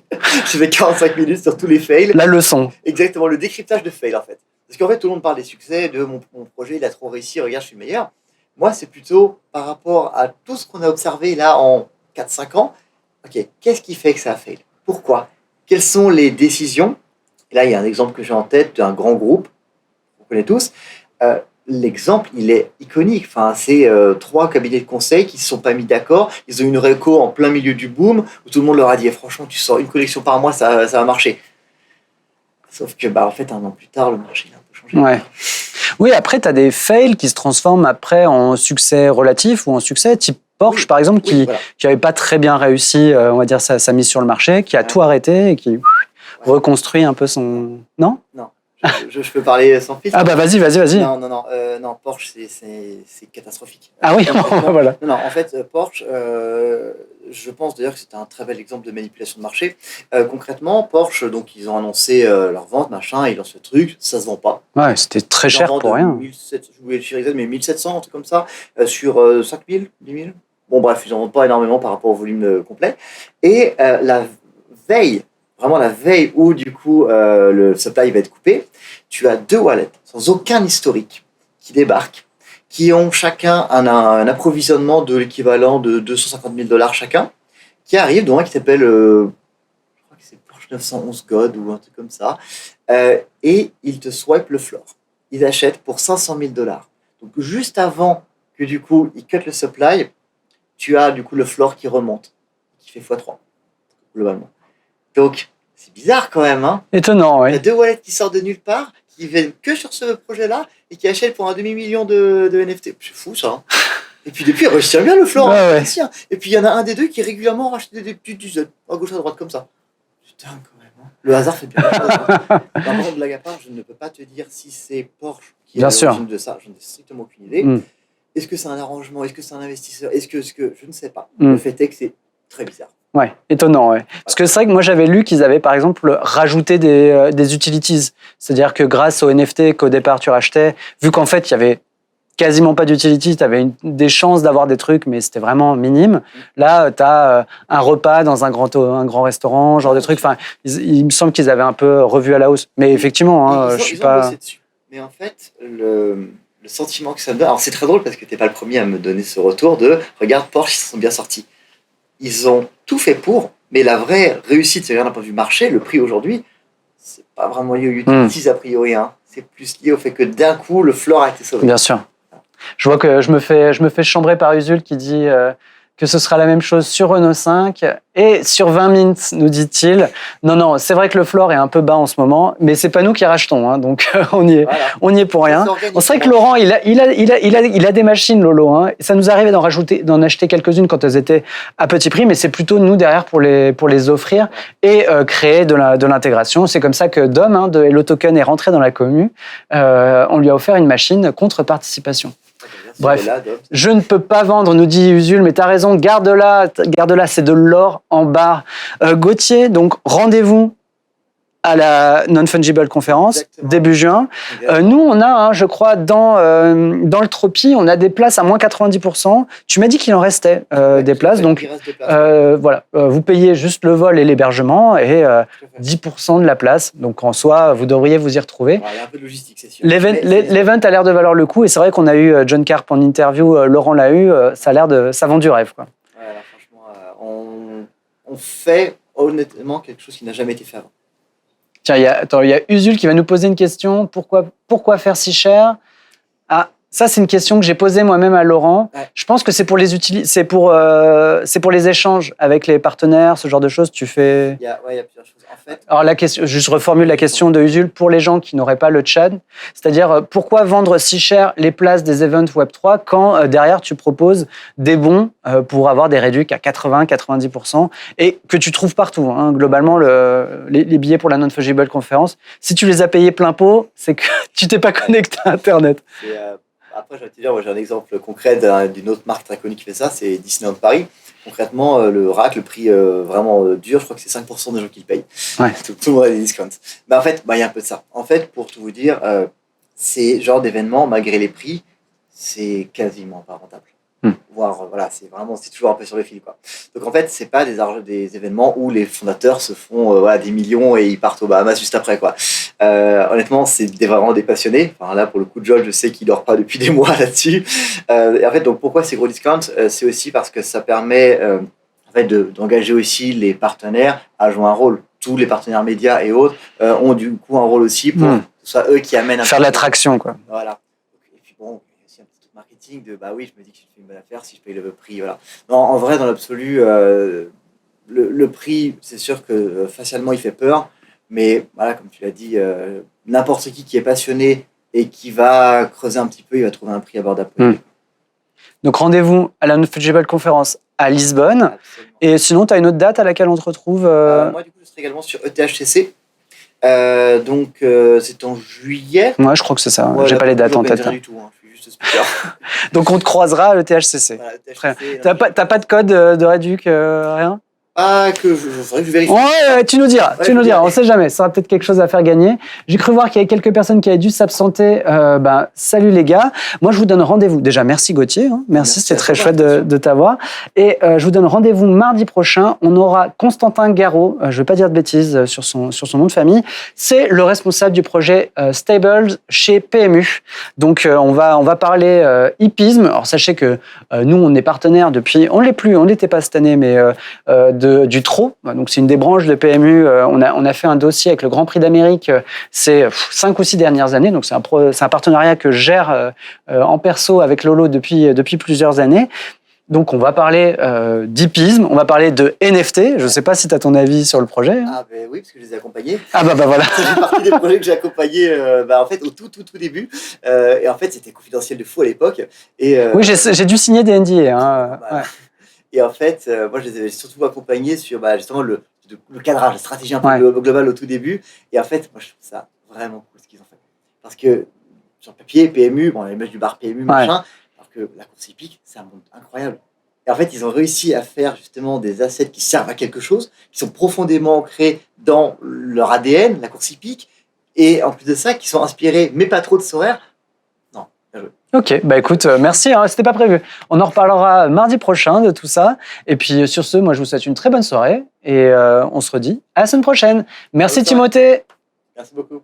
Je fais 45 minutes sur tous les fails. La leçon. Exactement, le décryptage de fails, en fait. Parce qu'en fait, tout le monde parle des succès, de mon projet, il a trop réussi, regarde, je suis meilleur. Moi, c'est plutôt par rapport à tout ce qu'on a observé là en 4-5 ans. Ok, qu'est-ce qui fait que ça a fail ? Pourquoi ? Quelles sont les décisions ? Et là, il y a un exemple que j'ai en tête d'un grand groupe, on connaît tous. L'exemple, il est iconique. Enfin, c'est 3 cabinets de conseil qui ne se sont pas mis d'accord. Ils ont eu une réco en plein milieu du boom, où tout le monde leur a dit franchement, tu sors une collection par mois, ça va marcher. Sauf que, en fait, 1 an plus tard, le marché a un peu changé. Ouais. Oui, après, tu as des fails qui se transforment après en succès relatif ou en succès, type Porsche, par exemple, qui n'avait pas très bien réussi, on va dire, sa mise sur le marché, qui a tout arrêté et qui reconstruit un peu son... Non ? Non. Je peux parler sans filtre. Ah bah vas-y. Non, Porsche, c'est catastrophique. Ah oui, voilà. Non, en fait, Porsche, je pense d'ailleurs que c'était un très bel exemple de manipulation de marché. Concrètement, Porsche, donc ils ont annoncé leur vente, ils lancent le truc, ça se vend pas. Ouais, c'était très cher pour rien. 1700, je voulais le chiffre exact, mais 1700, un truc comme ça, sur 5000, 10 000. Bon, bref, ils n'en vendent pas énormément par rapport au volume complet. Et la veille où du coup le supply va être coupé, tu as 2 wallets sans aucun historique qui débarquent, qui ont chacun un approvisionnement de l'équivalent de 250 000 $ chacun, qui arrive, dont un qui s'appelle, je crois que c'est Porsche 911 God ou un truc comme ça, et ils te swipent le floor. Ils achètent pour 500 000 $. Donc juste avant que du coup ils cut le supply, tu as du coup le floor qui remonte, qui fait x3 globalement. Donc, c'est bizarre quand même. Étonnant, oui. Il y a 2 wallets qui sortent de nulle part, qui viennent que sur ce projet-là et qui achètent pour 1 demi-million de NFT. C'est fou ça. Et puis depuis, il retient bien le floor. Ouais. Et puis il y en a un des deux qui régulièrement rachète des petites dizaines, à gauche à droite comme ça. Putain, quand même. Le hasard fait bien les choses. Par contre, blague à part, je ne peux pas te dire si c'est Porsche qui est à l'origine de ça. Je n'ai strictement aucune idée. Est-ce que c'est un arrangement ? Est-ce que c'est un investisseur ? Est-ce que je ne sais pas. Le fait est que c'est très bizarre. Ouais, étonnant, ouais. Parce que c'est vrai que moi j'avais lu qu'ils avaient par exemple rajouté des utilities. C'est-à-dire que grâce aux NFT qu'au départ tu rachetais, vu qu'en fait il y avait quasiment pas d'utilities, tu avais des chances d'avoir des trucs, mais c'était vraiment minime. Là, tu as un repas dans un grand restaurant, genre de trucs. Enfin, il me semble qu'ils avaient un peu revu à la hausse. Mais effectivement, je suis pas... Dessus. Mais en fait, le sentiment que ça me donne... Alors c'est très drôle parce que tu n'es pas le premier à me donner ce retour de « Regarde, Porsche, ils se sont bien sortis ». Ils ont tout fait pour, mais la vraie réussite, c'est d'un point de vue marché, le prix aujourd'hui, c'est pas vraiment lié aux utilities a priori. C'est plus lié au fait que d'un coup, le floor a été sauvé. Bien sûr. Je vois que je me fais chambrer par Usul qui dit que ce sera la même chose sur Renault 5 et sur 20 minutes, nous dit-il. Non, c'est vrai que le floor est un peu bas en ce moment, mais c'est pas nous qui rachetons, donc on y est pour rien. On sait que Laurent, il a des machines, Lolo. Ça nous arrivait d'en acheter quelques-unes quand elles étaient à petit prix, mais c'est plutôt nous derrière pour les offrir et créer de l'intégration. C'est comme ça que Dom de Hello Token est rentré dans la commu. On lui a offert une machine contre participation. Bref, je ne peux pas vendre, nous dit Usul, mais tu as raison, garde-la, c'est de l'or en barre. Gauthier, donc rendez-vous à la Non-Fungible Conference, Exactement. début juin. Nous, on a, je crois, dans le Tropi, on a des places à moins 90%. Tu m'as dit qu'il en restait des places. Donc, il reste des places. voilà, vous payez juste le vol et l'hébergement et Tout à fait. 10% de la place. Donc, en soi, vous devriez vous y retrouver. Alors, il y a un peu de logistique, c'est sûr. L'event a l'air de valoir le coup. Et c'est vrai qu'on a eu John Carp en interview, Laurent l'a eu. Ça vend du rêve, quoi. Voilà, franchement, on fait honnêtement quelque chose qui n'a jamais été fait avant. Tiens, il y a Usul qui va nous poser une question. Pourquoi faire si cher? Ah, ça, c'est une question que j'ai posée moi-même à Laurent. Ouais. Je pense que c'est pour c'est pour les échanges avec les partenaires, ce genre de choses. Tu fais. Il y a plusieurs choses. En fait, Alors, je reformule la question de Usul pour les gens qui n'auraient pas le chat. C'est-à-dire, pourquoi vendre si cher les places des events Web3 quand derrière tu proposes des bons pour avoir des réducs à 80-90% et que tu trouves partout, hein. Globalement, les billets pour la Non-Fungible Conference, si tu les as payés plein pot, c'est que tu t'es pas connecté à Internet. après, je vais te dire, moi, j'ai un exemple concret d'une autre marque très connue qui fait ça, c'est Disneyland Paris. Concrètement, le rack, le prix vraiment dur, je crois que c'est 5% des gens qui le payent. Ouais. Tout le monde a des discounts. Mais en fait, il y a un peu de ça. En fait, pour tout vous dire, ces genres d'événements, malgré les prix, c'est quasiment pas rentable. Voire, voilà, c'est toujours un peu sur le fil, quoi. Donc en fait, c'est pas des événements où les fondateurs se font des millions et ils partent aux Bahamas juste après, quoi. Honnêtement, c'est vraiment des passionnés. Enfin, là, pour le coup, John, je sais qu'il dort pas depuis des mois là-dessus. Et en fait, donc pourquoi ces gros discounts? C'est aussi parce que ça permet en fait d'engager aussi les partenaires à jouer un rôle. Tous les partenaires médias et autres ont du coup un rôle aussi pour que ce soit eux qui amènent faire l'attraction, quoi. Voilà. Et puis bon, il y a aussi un petit truc marketing de bah oui, je me dis que je fais une bonne affaire si je paye le prix. Voilà. Non, en vrai, dans l'absolu, le prix, c'est sûr que facialement il fait peur, mais voilà, comme tu l'as dit, n'importe qui est passionné et qui va creuser un petit peu, il va trouver un prix abordable. Donc rendez-vous à la Non-Fungible Conference à Lisbonne. Absolument. Et sinon, tu as une autre date à laquelle on te retrouve Moi, du coup, je serai également sur ETHCC. Donc, c'est en juillet. Moi, je crois que c'est ça. Ouais, j'ai pas les dates en tête. Rien du tout, hein. Je suis juste speaker. Donc, on te croisera à l'ETHCC. Voilà, Très ETHCC, bien. T'as pas de code de réduc, rien? Ah, faudrait que je vérifie. Ouais, tu nous diras. Ouais, tu nous diras. je On sait jamais. Ça sera peut-être quelque chose à faire gagner. J'ai cru voir qu'il y avait quelques personnes qui avaient dû s'absenter. Salut les gars. Moi, je vous donne rendez-vous. Déjà, merci Gauthier. Hein. Merci, c'était très chouette de t'avoir. Et je vous donne rendez-vous mardi prochain. On aura Constantin Garot. Je vais pas dire de bêtises sur son nom de famille. C'est le responsable du projet Stables chez PMU. Donc, on va parler hippisme. Alors, sachez que nous, on est partenaires depuis. On l'était pas cette année, mais du TRO. Donc, c'est une des branches de PMU. On a fait un dossier avec le Grand Prix d'Amérique ces 5 ou 6 dernières années. Donc, c'est un partenariat que je gère en perso avec Lolo depuis plusieurs années. Donc, on va parler d'hippisme, on va parler de NFT. Je ne sais pas si tu as ton avis sur le projet. Ah, ben oui, parce que je les ai accompagnés. Ah, voilà. Ça fait partie des projets que j'ai accompagnés en fait, au tout début. Et en fait, c'était confidentiel de fou à l'époque. Oui, j'ai dû signer des NDA. Hein. Ouais. Et en fait, moi, je les ai surtout accompagnés sur justement le cadrage, la stratégie un peu globale au tout début. Et en fait, moi, je trouve ça vraiment cool ce qu'ils ont fait. Parce que sur le papier, PMU, bon, l'image du bar PMU, machin, alors que la course hippique, c'est un monde incroyable. Et en fait, ils ont réussi à faire justement des assets qui servent à quelque chose, qui sont profondément ancrés dans leur ADN, la course hippique, et en plus de ça, qui sont inspirés, mais pas trop de Sorare. Non, bien joué. Ok, écoute, merci, hein, c'était pas prévu. On en reparlera mardi prochain de tout ça. Et puis sur ce, moi je vous souhaite une très bonne soirée et on se redit à la semaine prochaine. Merci Timothée. Merci beaucoup.